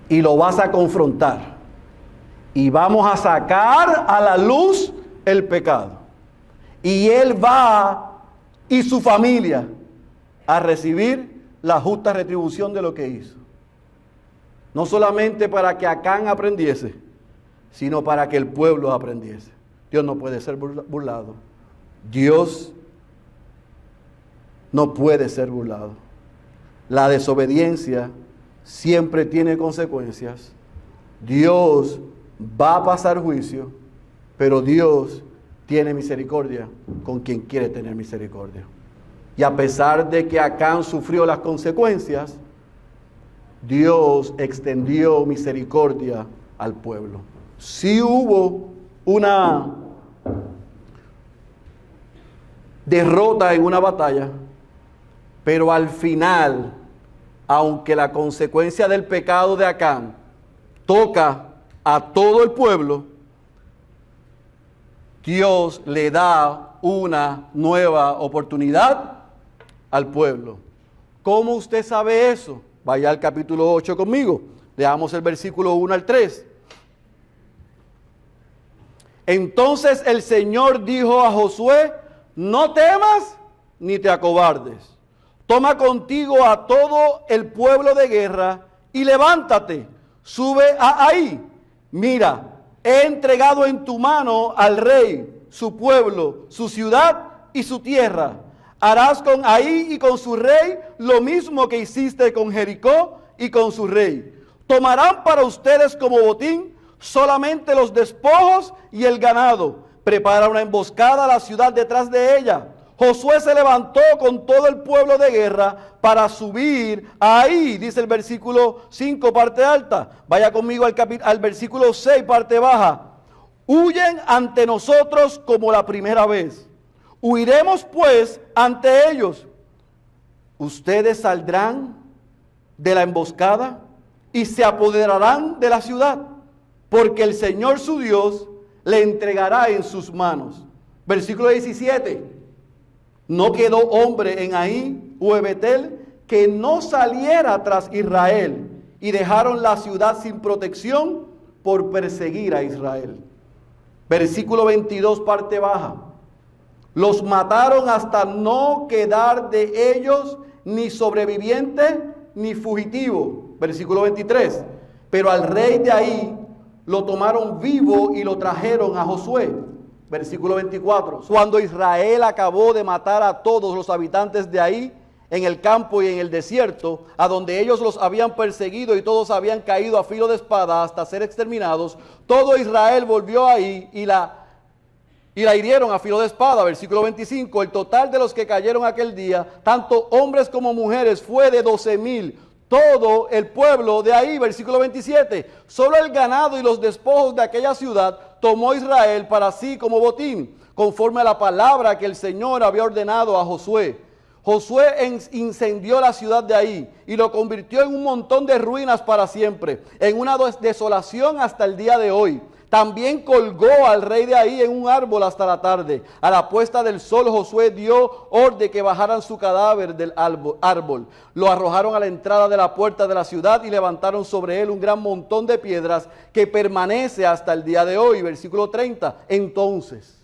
Y lo vas a confrontar. Y vamos a sacar a la luz el pecado. Y él va, y su familia, a recibir la justa retribución de lo que hizo. No solamente para que Acán aprendiese, sino para que el pueblo aprendiese. Dios no puede ser burlado. Dios no puede ser burlado. La desobediencia siempre tiene consecuencias. Dios va a pasar juicio, pero Dios tiene misericordia con quien quiere tener misericordia. Y a pesar de que Acán sufrió las consecuencias, Dios extendió misericordia al pueblo. Sí hubo una derrota en una batalla, pero al final, aunque la consecuencia del pecado de Acán toca a todo el pueblo, Dios le da una nueva oportunidad al pueblo. ¿Cómo usted sabe eso? Vaya al capítulo 8 conmigo. Leamos el versículo 1 al 3. Entonces el Señor dijo a Josué: no temas ni te acobardes. Toma contigo a todo el pueblo de guerra y levántate, sube a Ahí. Mira, he entregado en tu mano al rey, su pueblo, su ciudad y su tierra. Harás con Ahí y con su rey lo mismo que hiciste con Jericó y con su rey. Tomarán para ustedes como botín solamente los despojos y el ganado. Prepara una emboscada a la ciudad detrás de ella. Josué se levantó con todo el pueblo de guerra para subir Ahí, dice el versículo 5, parte alta. Vaya conmigo al versículo 6, parte baja. Huyen ante nosotros como la primera vez. Huiremos pues ante ellos. Ustedes saldrán de la emboscada y se apoderarán de la ciudad, porque el Señor su Dios le entregará en sus manos. Versículo 17. No quedó hombre en Ahí o en Betel que no saliera tras Israel, y dejaron la ciudad sin protección por perseguir a Israel. Versículo 22, parte baja. Los mataron hasta no quedar de ellos ni sobreviviente ni fugitivo. Versículo 23. Pero al rey de ahí lo tomaron vivo y lo trajeron a Josué. Versículo 24. Cuando Israel acabó de matar a todos los habitantes de ahí, en el campo y en el desierto, a donde ellos los habían perseguido y todos habían caído a filo de espada hasta ser exterminados, todo Israel volvió ahí y la hirieron a filo de espada. Versículo 25. El total de los que cayeron aquel día, tanto hombres como mujeres, fue de 12,000. Todo el pueblo de ahí. Versículo 27. Solo el ganado y los despojos de aquella ciudad tomó Israel para sí como botín, conforme a la palabra que el Señor había ordenado a Josué. Josué incendió la ciudad de ahí y lo convirtió en un montón de ruinas para siempre, en una desolación hasta el día de hoy. También colgó al rey de ahí en un árbol hasta la tarde. A la puesta del sol Josué dio orden que bajaran su cadáver del árbol. Lo arrojaron a la entrada de la puerta de la ciudad y levantaron sobre él un gran montón de piedras que permanece hasta el día de hoy. Versículo 30. Entonces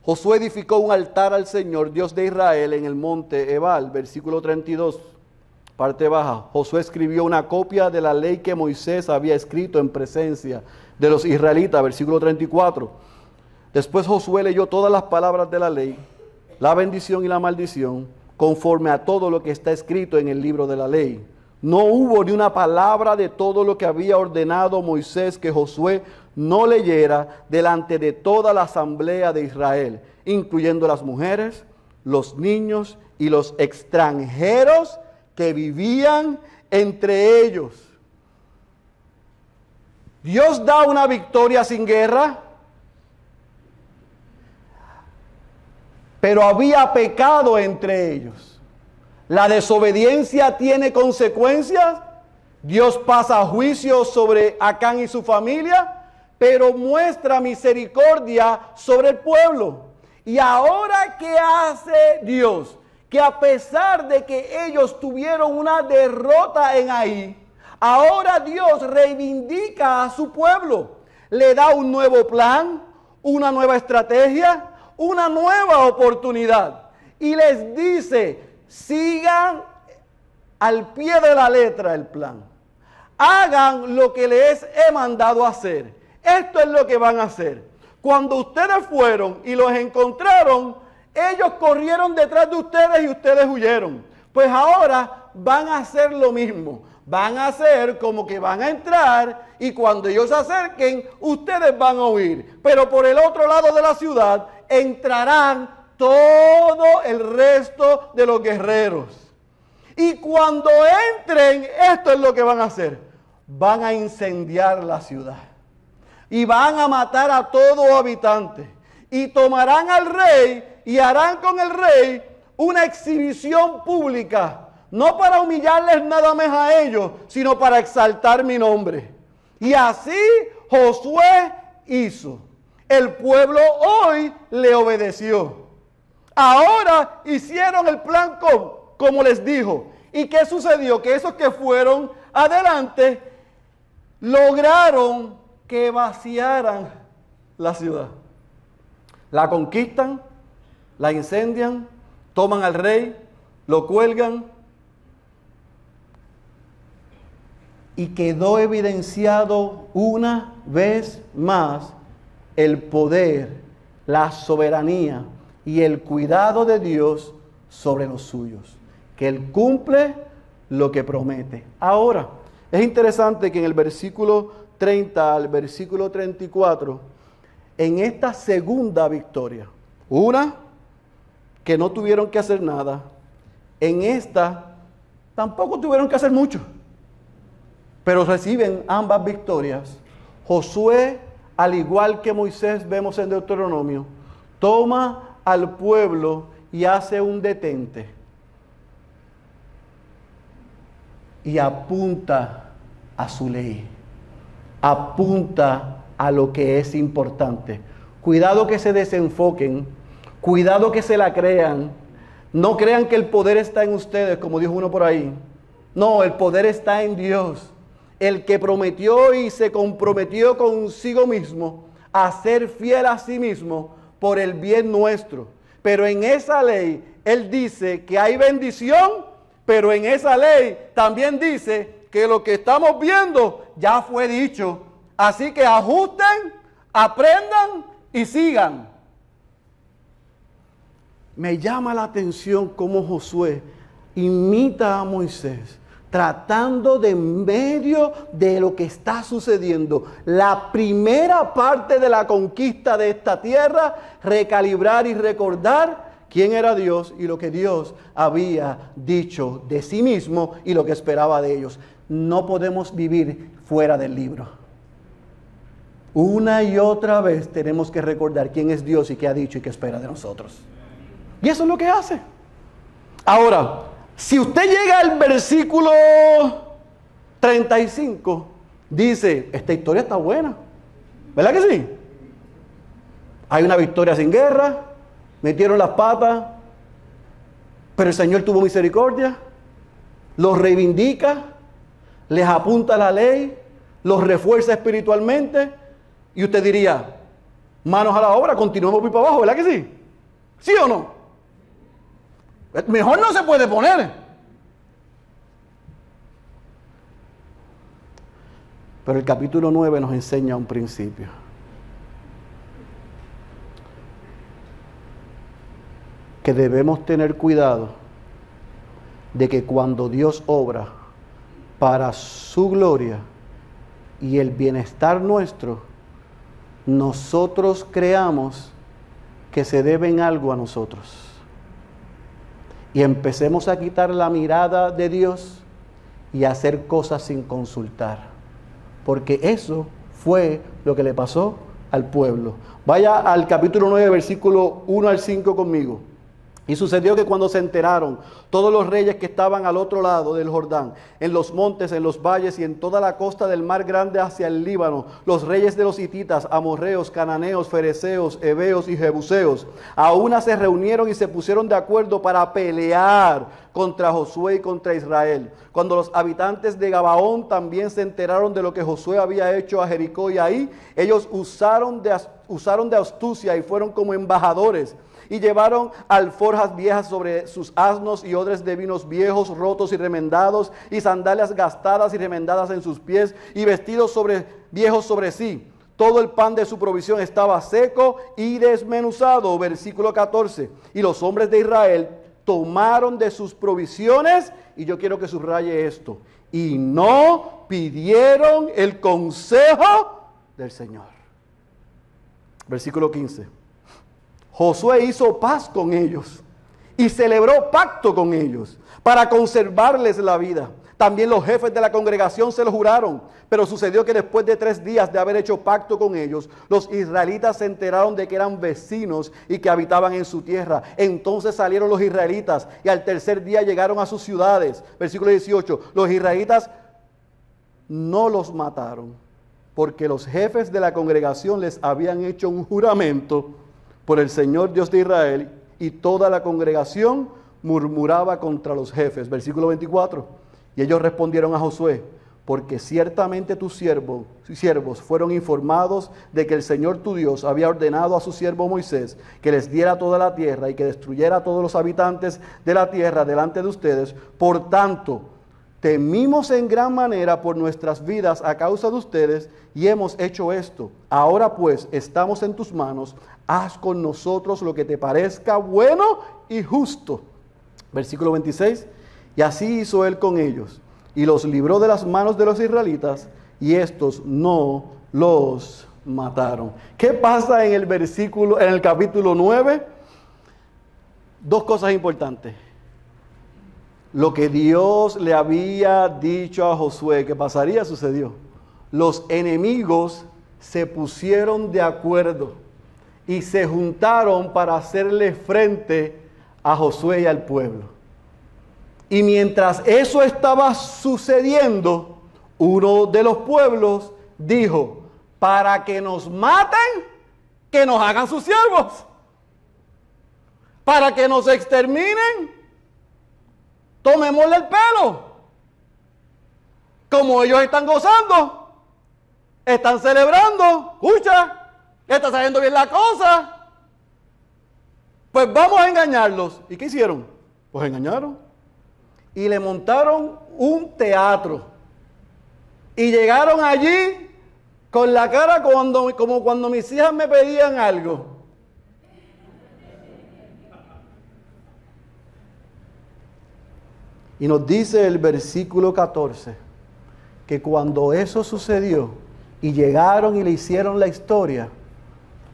Josué edificó un altar al Señor, Dios de Israel, en el monte Ebal. Versículo 32, parte baja. Josué escribió una copia de la ley que Moisés había escrito en presencia de los israelitas. Versículo 34. Después Josué leyó todas las palabras de la ley, la bendición y la maldición, conforme a todo lo que está escrito en el libro de la ley. No hubo ni una palabra de todo lo que había ordenado Moisés que Josué no leyera delante de toda la asamblea de Israel, incluyendo las mujeres, los niños y los extranjeros que vivían entre ellos. Dios da una victoria sin guerra, pero había pecado entre ellos. La desobediencia tiene consecuencias. Dios pasa juicio sobre Acán y su familia, pero muestra misericordia sobre el pueblo. Y ahora, ¿qué hace Dios? Que a pesar de que ellos tuvieron una derrota en Ai, ahora Dios reivindica a su pueblo. Le da un nuevo plan, una nueva estrategia, una nueva oportunidad. Y les dice, sigan al pie de la letra el plan. Hagan lo que les he mandado hacer. Esto es lo que van a hacer. Cuando ustedes fueron y los encontraron, ellos corrieron detrás de ustedes y ustedes huyeron. Pues ahora van a hacer lo mismo. Van a hacer como que van a entrar y cuando ellos se acerquen, ustedes van a huir. Pero por el otro lado de la ciudad entrarán todo el resto de los guerreros. Y cuando entren, esto es lo que van a hacer. Van a incendiar la ciudad. Y van a matar a todo habitante. Y tomarán al rey y harán con el rey una exhibición pública. No para humillarles nada más a ellos, sino para exaltar mi nombre. Y así Josué hizo. El pueblo hoy le obedeció. Ahora hicieron el plan como les dijo. ¿Y qué sucedió? Que esos que fueron adelante lograron que vaciaran la ciudad. La conquistan, la incendian, toman al rey, lo cuelgan y quedó evidenciado una vez más el poder, la soberanía y el cuidado de Dios sobre los suyos, que Él cumple lo que promete. Ahora, es interesante que en el versículo 30 al versículo 34, en esta segunda victoria, una que no tuvieron que hacer nada, en esta tampoco tuvieron que hacer mucho, pero reciben ambas victorias. Josué, al igual que Moisés vemos en Deuteronomio, toma al pueblo y hace un detente y apunta a su ley. Apunta a lo que es importante. Cuidado que se desenfoquen, cuidado que se la crean. No crean que el poder está en ustedes, como dijo uno por ahí. No, el poder está en Dios. El que prometió y se comprometió consigo mismo a ser fiel a sí mismo por el bien nuestro. Pero en esa ley, Él dice que hay bendición, pero en esa ley también dice que lo que estamos viendo ya fue dicho. Así que ajusten, aprendan y sigan. Me llama la atención cómo Josué imita a Moisés, tratando de en medio de lo que está sucediendo, la primera parte de la conquista de esta tierra, recalibrar y recordar quién era Dios y lo que Dios había dicho de sí mismo y lo que esperaba de ellos. No podemos vivir fuera del libro. Una y otra vez tenemos que recordar quién es Dios y qué ha dicho y qué espera de nosotros. Y eso es lo que hace. Ahora, si usted llega al versículo 35, dice, esta historia está buena. ¿Verdad que sí? Hay una victoria sin guerra, metieron las patas, pero el Señor tuvo misericordia, los reivindica, les apunta la ley, los refuerza espiritualmente, y usted diría, manos a la obra, continuemos por para abajo, ¿verdad que sí? ¿Sí o no? Mejor no se puede poner. Pero el capítulo 9 nos enseña un principio. Que debemos tener cuidado de que cuando Dios obra para su gloria y el bienestar nuestro, nosotros creamos que se deben algo a nosotros. Y empecemos a quitar la mirada de Dios y a hacer cosas sin consultar. Porque eso fue lo que le pasó al pueblo. Vaya al capítulo 9, versículo 1 al 5 conmigo. Y sucedió que cuando se enteraron todos los reyes que estaban al otro lado del Jordán, en los montes, en los valles y en toda la costa del mar grande hacia el Líbano, los reyes de los hititas, amorreos, cananeos, fereceos, heveos y jebuseos, a una se reunieron y se pusieron de acuerdo para pelear contra Josué y contra Israel. Cuando los habitantes de Gabaón también se enteraron de lo que Josué había hecho a Jericó y ahí, ellos usaron de astucia y fueron como embajadores. Y llevaron alforjas viejas sobre sus asnos y odres de vinos viejos, rotos y remendados, y sandalias gastadas y remendadas en sus pies, y vestidos viejos sobre sí. Todo el pan de su provisión estaba seco y desmenuzado. Versículo 14. Y los hombres de Israel tomaron de sus provisiones, y yo quiero que subraye esto, y no pidieron el consejo del Señor. Versículo 15. Josué hizo paz con ellos y celebró pacto con ellos para conservarles la vida. También los jefes de la congregación se lo juraron, pero sucedió que después de 3 días de haber hecho pacto con ellos, los israelitas se enteraron de que eran vecinos y que habitaban en su tierra. Entonces salieron los israelitas y al 3er día llegaron a sus ciudades. Versículo 18, los israelitas no los mataron, porque los jefes de la congregación les habían hecho un juramento por el Señor Dios de Israel, y toda la congregación murmuraba contra los jefes. Versículo 24. Y ellos respondieron a Josué, porque ciertamente tus siervos fueron informados de que el Señor tu Dios había ordenado a su siervo Moisés que les diera toda la tierra y que destruyera a todos los habitantes de la tierra delante de ustedes. Por tanto, temimos en gran manera por nuestras vidas a causa de ustedes y hemos hecho esto. Ahora pues estamos en tus manos. Haz con nosotros lo que te parezca bueno y justo. Versículo 26. Y así hizo él con ellos, y los libró de las manos de los israelitas, y estos no los mataron. ¿Qué pasa en el capítulo 9? 2 cosas importantes. Lo que Dios le había dicho a Josué que pasaría, sucedió. Los enemigos se pusieron de acuerdo y se juntaron para hacerle frente a Josué y al pueblo. Y mientras eso estaba sucediendo, uno de los pueblos dijo, para que nos maten, que nos hagan sus siervos. Para que nos exterminen, tomémosle el pelo. como ellos están gozando, están celebrando, escucha, está saliendo bien la cosa, pues vamos a engañarlos. ¿Y qué hicieron? Pues engañaron. Y le montaron un teatro. Y llegaron allí con la cara como cuando mis hijas me pedían algo. Y nos dice el versículo 14, que cuando eso sucedió y llegaron y le hicieron la historia,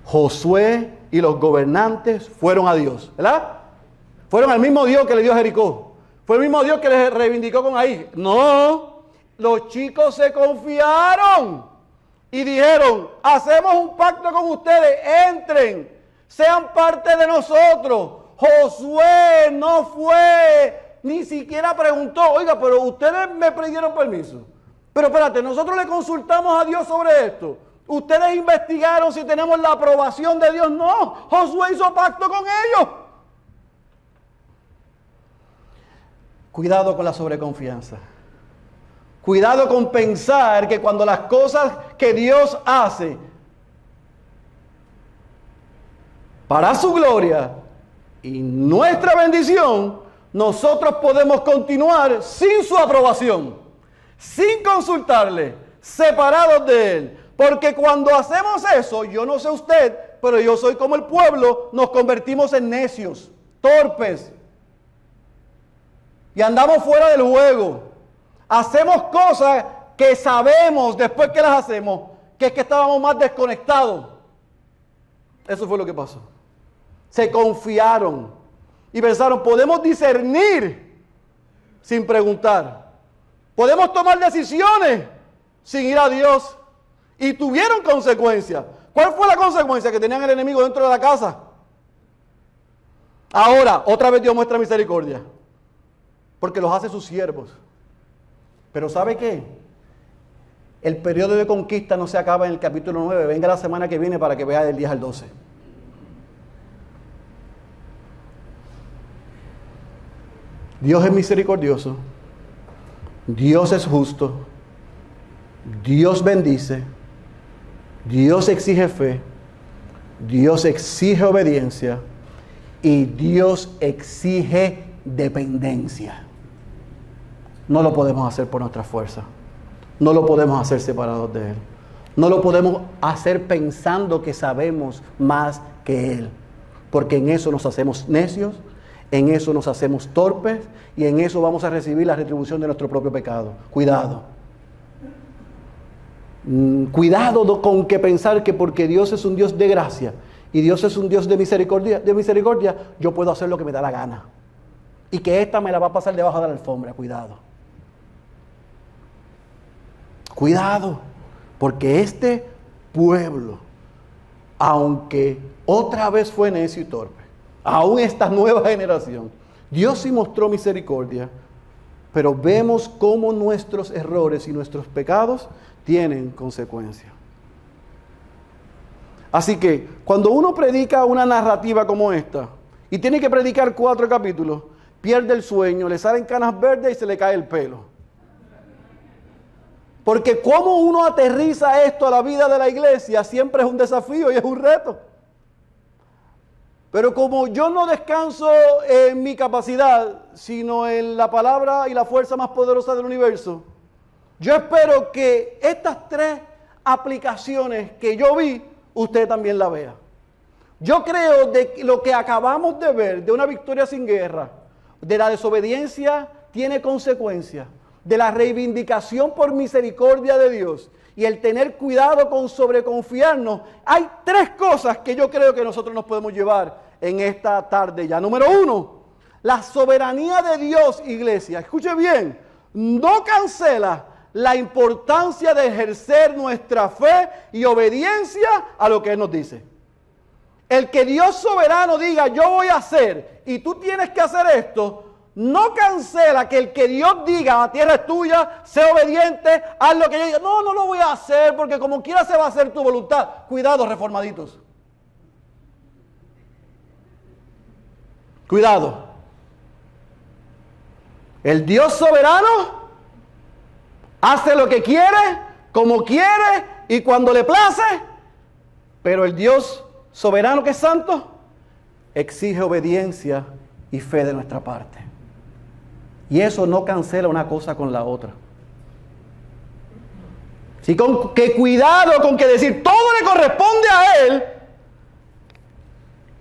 Josué y los gobernantes fueron a Dios, ¿verdad? Fueron al mismo Dios que le dio Jericó. Fue el mismo Dios que les reivindicó con Ahí. No, los chicos se confiaron y dijeron, hacemos un pacto con ustedes, entren, sean parte de nosotros. Josué no fue, ni siquiera preguntó, oiga, pero ustedes me pidieron permiso. Pero espérate, nosotros le consultamos a Dios sobre esto. Ustedes investigaron si tenemos la aprobación de Dios. No, Josué hizo pacto con ellos. Cuidado con la sobreconfianza. Cuidado con pensar que cuando las cosas que Dios hace para su gloria y nuestra bendición, nosotros podemos continuar sin su aprobación, sin consultarle, separados de Él. Porque cuando hacemos eso, yo no sé usted, pero yo soy como el pueblo, nos convertimos en necios, torpes. Y andamos fuera del juego. Hacemos cosas que sabemos después que las hacemos, que es que estábamos más desconectados. Eso fue lo que pasó. Se confiaron y pensaron, podemos discernir sin preguntar. Podemos tomar decisiones sin ir a Dios. Y tuvieron consecuencias. ¿Cuál fue la consecuencia? Que tenían el enemigo dentro de la casa. Ahora, otra vez Dios muestra misericordia. Porque los hace sus siervos. Pero ¿sabe qué? El periodo de conquista no se acaba en el capítulo 9. Venga la semana que viene para que vea del 10 al 12. Dios es misericordioso. Dios es justo. Dios bendice. Dios exige fe. Dios exige obediencia. Y Dios exige dependencia. No lo podemos hacer por nuestra fuerza. No lo podemos hacer separados de Él. No lo podemos hacer pensando que sabemos más que Él. Porque en eso nos hacemos necios, en eso nos hacemos torpes y en eso vamos a recibir la retribución de nuestro propio pecado. Cuidado. Cuidado con que pensar que porque Dios es un Dios de gracia y Dios es un Dios de misericordia, yo puedo hacer lo que me da la gana. Y que esta me la va a pasar debajo de la alfombra. Cuidado. Cuidado. Porque este pueblo, aunque otra vez fue necio y torpe, aún esta nueva generación, Dios sí mostró misericordia, pero vemos cómo nuestros errores y nuestros pecados tienen consecuencias. Así que, cuando uno predica una narrativa como esta, y tiene que predicar 4 capítulos, pierde el sueño, le salen canas verdes y se le cae el pelo. Porque cómo uno aterriza esto a la vida de la iglesia siempre es un desafío y es un reto. Pero como yo no descanso en mi capacidad, sino en la palabra y la fuerza más poderosa del universo, yo espero que estas 3 aplicaciones que yo vi, usted también la vea. Yo creo de lo que acabamos de ver, de una victoria sin guerra, de la desobediencia tiene consecuencias, de la reivindicación por misericordia de Dios y el tener cuidado con sobreconfiarnos, hay 3 cosas que yo creo que nosotros nos podemos llevar en esta tarde ya. Número 1, la soberanía de Dios, iglesia. Escuche bien, no cancela la importancia de ejercer nuestra fe y obediencia a lo que Él nos dice. El que Dios soberano diga, yo voy a hacer, y tú tienes que hacer esto, no cancela que el que Dios diga, la tierra es tuya, sé obediente, haz lo que yo diga. No, no lo voy a hacer, porque como quiera se va a hacer tu voluntad. Cuidado, reformaditos. Cuidado. El Dios soberano Hace lo que quiere, como quiere y cuando le place. Pero el Dios soberano que es santo exige obediencia y fe de nuestra parte. Y eso no cancela una cosa con la otra. Así que cuidado con que decir todo le corresponde a Él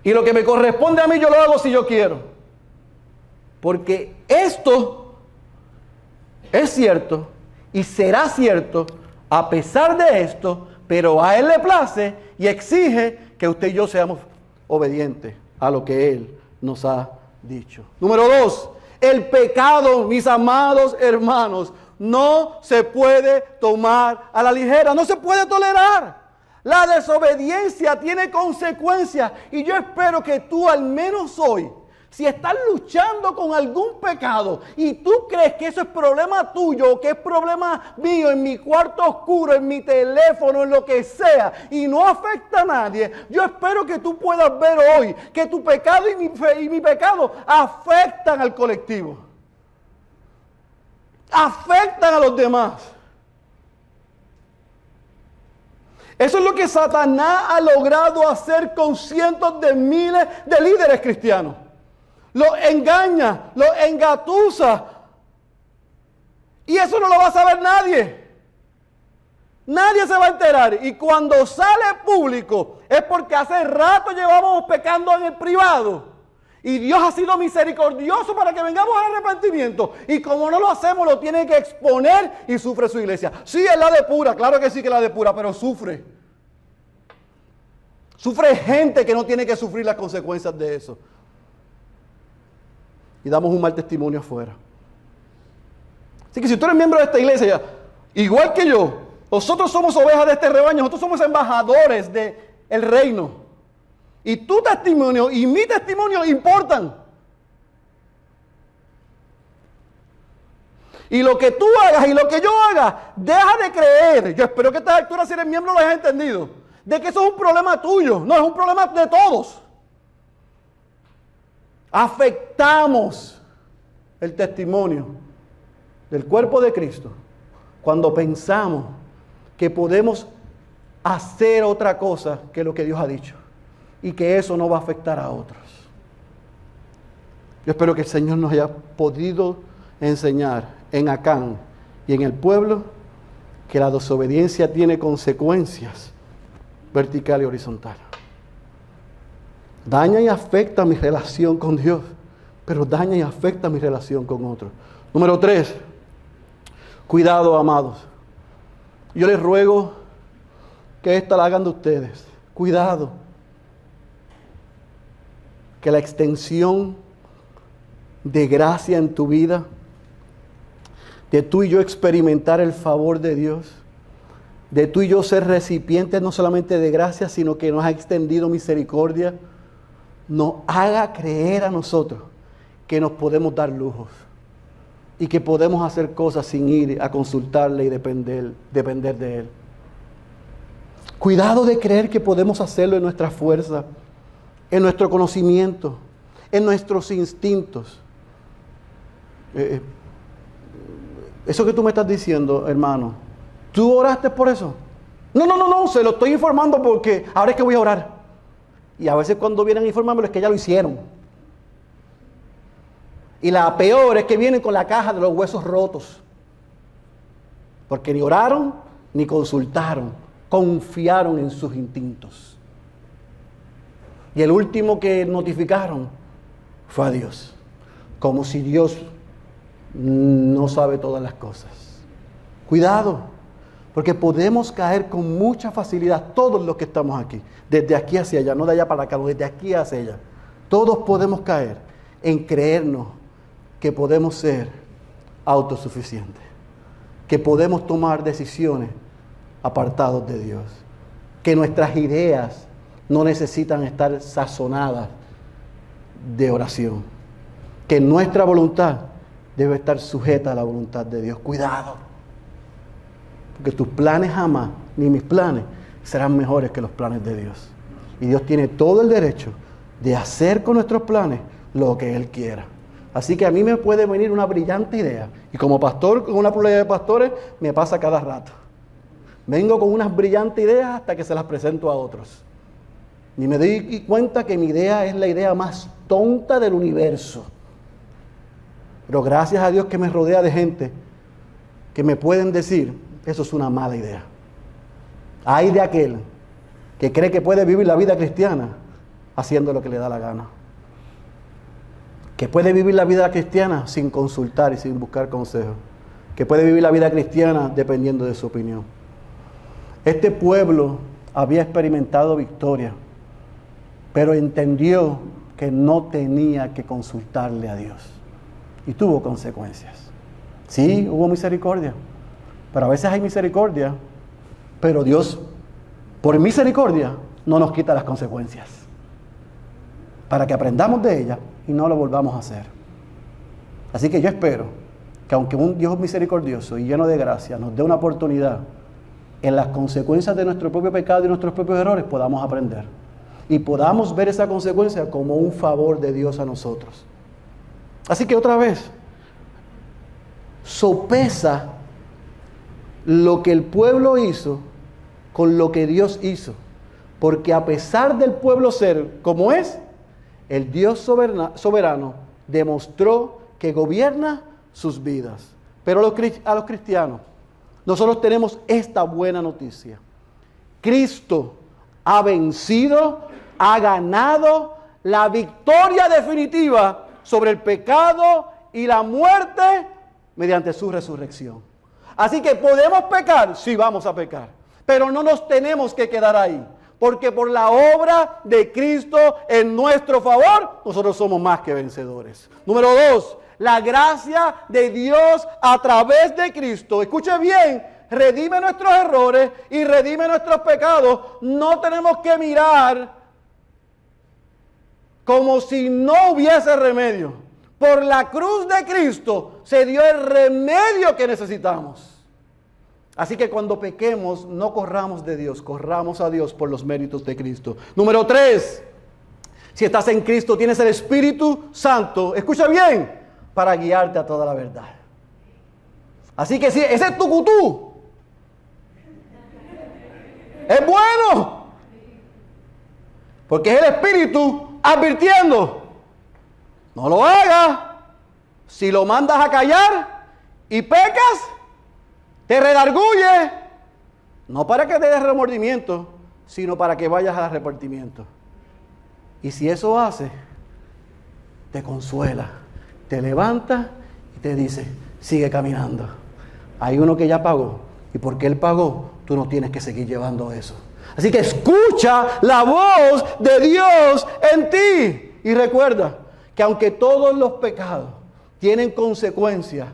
y lo que me corresponde a mí yo lo hago si yo quiero. Porque esto es cierto y será cierto a pesar de esto, pero a Él le place y exige que usted y yo seamos obedientes a lo que Él nos ha dicho. Número 2, el pecado, mis amados hermanos, no se puede tomar a la ligera, no se puede tolerar. La desobediencia tiene consecuencias y yo espero que tú al menos hoy, si estás luchando con algún pecado y tú crees que eso es problema tuyo o que es problema mío en mi cuarto oscuro, en mi teléfono, en lo que sea y no afecta a nadie, yo espero que tú puedas ver hoy que tu pecado y mi pecado afectan al colectivo. Afectan a los demás. Eso es lo que Satanás ha logrado hacer con cientos de miles de líderes cristianos. Los engaña, los engatusa. Y eso no lo va a saber nadie. Nadie se va a enterar. Y cuando sale público es porque hace rato llevamos pecando en el privado. Y Dios ha sido misericordioso para que vengamos al arrepentimiento. Y como no lo hacemos, lo tiene que exponer y sufre su iglesia. Sí, es la depura, claro que sí que es la depura, pero sufre. Sufre gente que no tiene que sufrir las consecuencias de eso. Y damos un mal testimonio afuera. Así que si tú eres miembro de esta iglesia, igual que yo, nosotros somos ovejas de este rebaño, nosotros somos embajadores del reino. Y tu testimonio y mi testimonio importan. Y lo que tú hagas y lo que yo haga, deja de creer. Yo espero que a esta altura, si eres miembro, lo hayas entendido. De que eso es un problema tuyo, no es un problema de todos. Afectamos el testimonio del cuerpo de Cristo cuando pensamos que podemos hacer otra cosa que lo que Dios ha dicho. Y que eso no va a afectar a otros. Yo espero que el Señor nos haya podido enseñar en Acán y en el pueblo que la desobediencia tiene consecuencias vertical y horizontal. Daña y afecta mi relación con Dios, pero daña y afecta mi relación con otros. Número 3, cuidado, amados. Yo les ruego que esta la hagan de ustedes. Cuidado. Que la extensión de gracia en tu vida, de tú y yo experimentar el favor de Dios, de tú y yo ser recipientes no solamente de gracia, sino que nos ha extendido misericordia, nos haga creer a nosotros que nos podemos dar lujos y que podemos hacer cosas sin ir a consultarle y depender de Él. Cuidado de creer que podemos hacerlo en nuestra fuerza, en nuestro conocimiento, en nuestros instintos. Eso que tú me estás diciendo, hermano, ¿tú oraste por eso? No, se lo estoy informando porque ahora es que voy a orar. Y a veces cuando vienen a informármelo es que ya lo hicieron. Y la peor es que vienen con la caja de los huesos rotos. Porque ni oraron, ni consultaron, confiaron en sus instintos. Y el último que notificaron fue a Dios. Como si Dios no sabe todas las cosas. Cuidado, porque podemos caer con mucha facilidad, todos los que estamos aquí, desde aquí hacia allá, no de allá para acá, desde aquí hacia allá. Todos podemos caer en creernos que podemos ser autosuficientes, que podemos tomar decisiones apartados de Dios, que nuestras ideas no necesitan estar sazonadas de oración, que nuestra voluntad debe estar sujeta a la voluntad de Dios. Cuidado, porque tus planes jamás, ni mis planes, serán mejores que los planes de Dios. Y Dios tiene todo el derecho de hacer con nuestros planes lo que Él quiera. Así que a mí me puede venir una brillante idea. Y como pastor, con una pluralidad de pastores, me pasa cada rato. Vengo con unas brillantes ideas hasta que se las presento a otros. Y me doy cuenta que mi idea es la idea más tonta del universo. Pero gracias a Dios que me rodea de gente que me pueden decir, eso es una mala idea. Hay de aquel que cree que puede vivir la vida cristiana haciendo lo que le da la gana. Que puede vivir la vida cristiana sin consultar y sin buscar consejo. Que puede vivir la vida cristiana dependiendo de su opinión. Este pueblo había experimentado victoria, pero entendió que no tenía que consultarle a Dios. Y tuvo consecuencias. Sí, hubo misericordia, pero a veces hay misericordia, pero Dios, por misericordia, no nos quita las consecuencias. Para que aprendamos de ellas y no lo volvamos a hacer. Así que yo espero que aunque un Dios misericordioso y lleno de gracia nos dé una oportunidad, en las consecuencias de nuestro propio pecado y nuestros propios errores podamos aprender. Y podamos ver esa consecuencia como un favor de Dios a nosotros. Así que otra vez, sopesa lo que el pueblo hizo con lo que Dios hizo. Porque a pesar del pueblo ser como es, el Dios soberano demostró que gobierna sus vidas. Pero a los cristianos, nosotros tenemos esta buena noticia. Cristo ha vencido, ha ganado la victoria definitiva sobre el pecado y la muerte mediante su resurrección. Así que podemos pecar, sí vamos a pecar, pero no nos tenemos que quedar ahí. Porque por la obra de Cristo en nuestro favor, nosotros somos más que vencedores. Número 2, la gracia de Dios a través de Cristo. Escuche bien, redime nuestros errores y redime nuestros pecados. No tenemos que mirar como si no hubiese remedio. Por la cruz de Cristo se dio el remedio que necesitamos. Así que cuando pequemos, no corramos de Dios, corramos a Dios por los méritos de Cristo. Número 3, si estás en Cristo, tienes el Espíritu Santo, escucha bien, para guiarte a toda la verdad. Así que si ese es tu cutú, es bueno, porque es el Espíritu advirtiendo, no lo hagas. Si lo mandas a callar y pecas, te redarguye, no para que te des remordimiento, sino para que vayas al arrepentimiento. Y si eso hace, te consuela, te levanta y te dice, sigue caminando. Hay uno que ya pagó, y porque él pagó, tú no tienes que seguir llevando eso. Así que escucha la voz de Dios en ti. Y recuerda que aunque todos los pecados tienen consecuencias,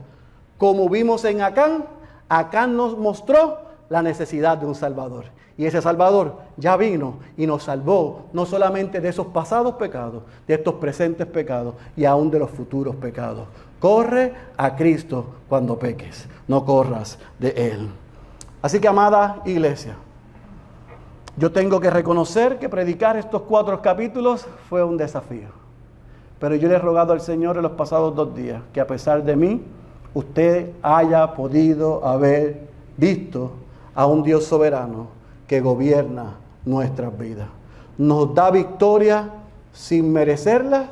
como vimos en Acán, Acán nos mostró la necesidad de un Salvador. Y ese Salvador ya vino y nos salvó no solamente de esos pasados pecados, de estos presentes pecados y aún de los futuros pecados. Corre a Cristo cuando peques, no corras de Él. Así que, amada iglesia, yo tengo que reconocer que predicar estos 4 capítulos fue un desafío. Pero yo le he rogado al Señor en los pasados 2 días que a pesar de mí, usted haya podido haber visto a un Dios soberano que gobierna nuestras vidas. Nos da victoria sin merecerla,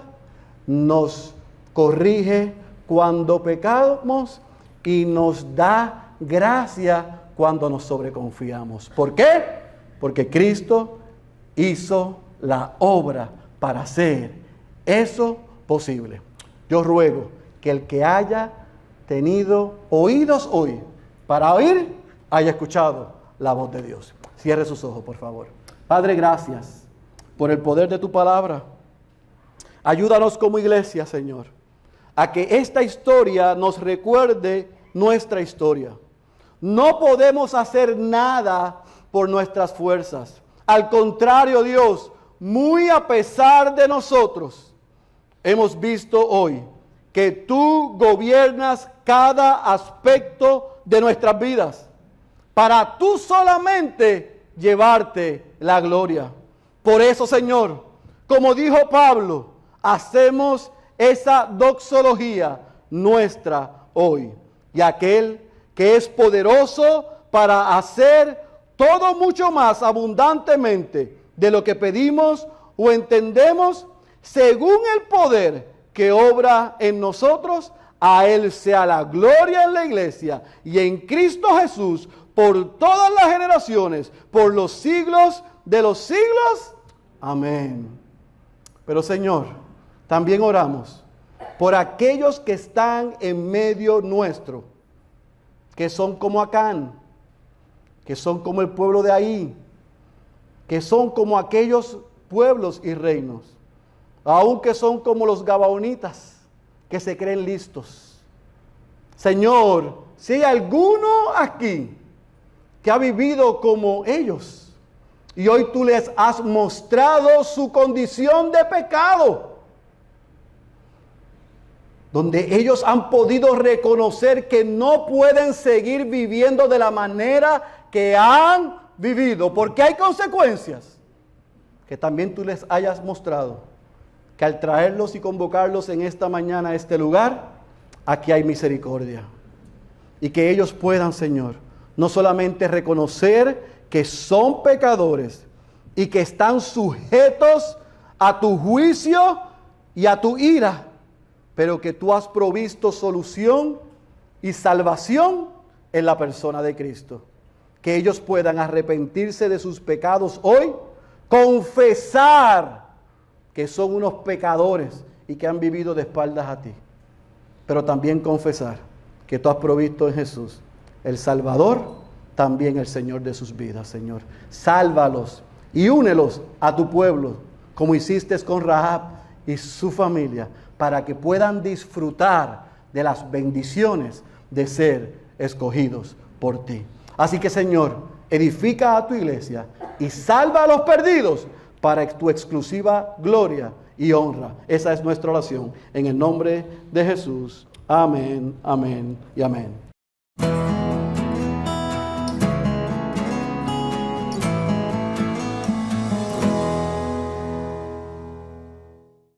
nos corrige cuando pecamos y nos da gracia cuando nos sobreconfiamos. ¿Por qué? Porque Cristo hizo la obra para hacer eso posible. Yo ruego que el que haya tenido oídos hoy para oír, haya escuchado la voz de Dios. Cierre sus ojos, por favor. Padre, gracias por el poder de tu palabra. Ayúdanos como iglesia, Señor, a que esta historia nos recuerde nuestra historia. No podemos hacer nada por nuestras fuerzas. Al contrario, Dios, muy a pesar de nosotros, hemos visto hoy que tú gobiernas cada aspecto de nuestras vidas para tú solamente llevarte la gloria. Por eso, Señor, como dijo Pablo, hacemos esa doxología nuestra hoy. Y aquel que es poderoso para hacer todo mucho más abundantemente de lo que pedimos o entendemos, según el poder que obra en nosotros, a Él sea la gloria en la iglesia y en Cristo Jesús por todas las generaciones, por los siglos de los siglos. Amén. Pero Señor, también oramos por aquellos que están en medio nuestro, que son como Acán, que son como el pueblo de ahí, que son como aquellos pueblos y reinos, aunque son como los gabaonitas, que se creen listos. Señor, si hay alguno aquí que ha vivido como ellos, y hoy tú les has mostrado su condición de pecado, donde ellos han podido reconocer que no pueden seguir viviendo de la manera que han vivido, porque hay consecuencias, que también tú les hayas mostrado que al traerlos y convocarlos en esta mañana a este lugar, aquí hay misericordia. Y que ellos puedan, Señor, no solamente reconocer que son pecadores y que están sujetos a tu juicio y a tu ira, pero que tú has provisto solución y salvación en la persona de Cristo. Que ellos puedan arrepentirse de sus pecados hoy, confesar que son unos pecadores y que han vivido de espaldas a ti, pero también confesar que tú has provisto en Jesús el Salvador, también el Señor de sus vidas, Señor. Sálvalos y únelos a tu pueblo, como hiciste con Rahab y su familia, para que puedan disfrutar de las bendiciones de ser escogidos por ti. Así que, Señor, edifica a tu iglesia y salva a los perdidos para tu exclusiva gloria y honra. Esa es nuestra oración. En el nombre de Jesús. Amén, amén y amén.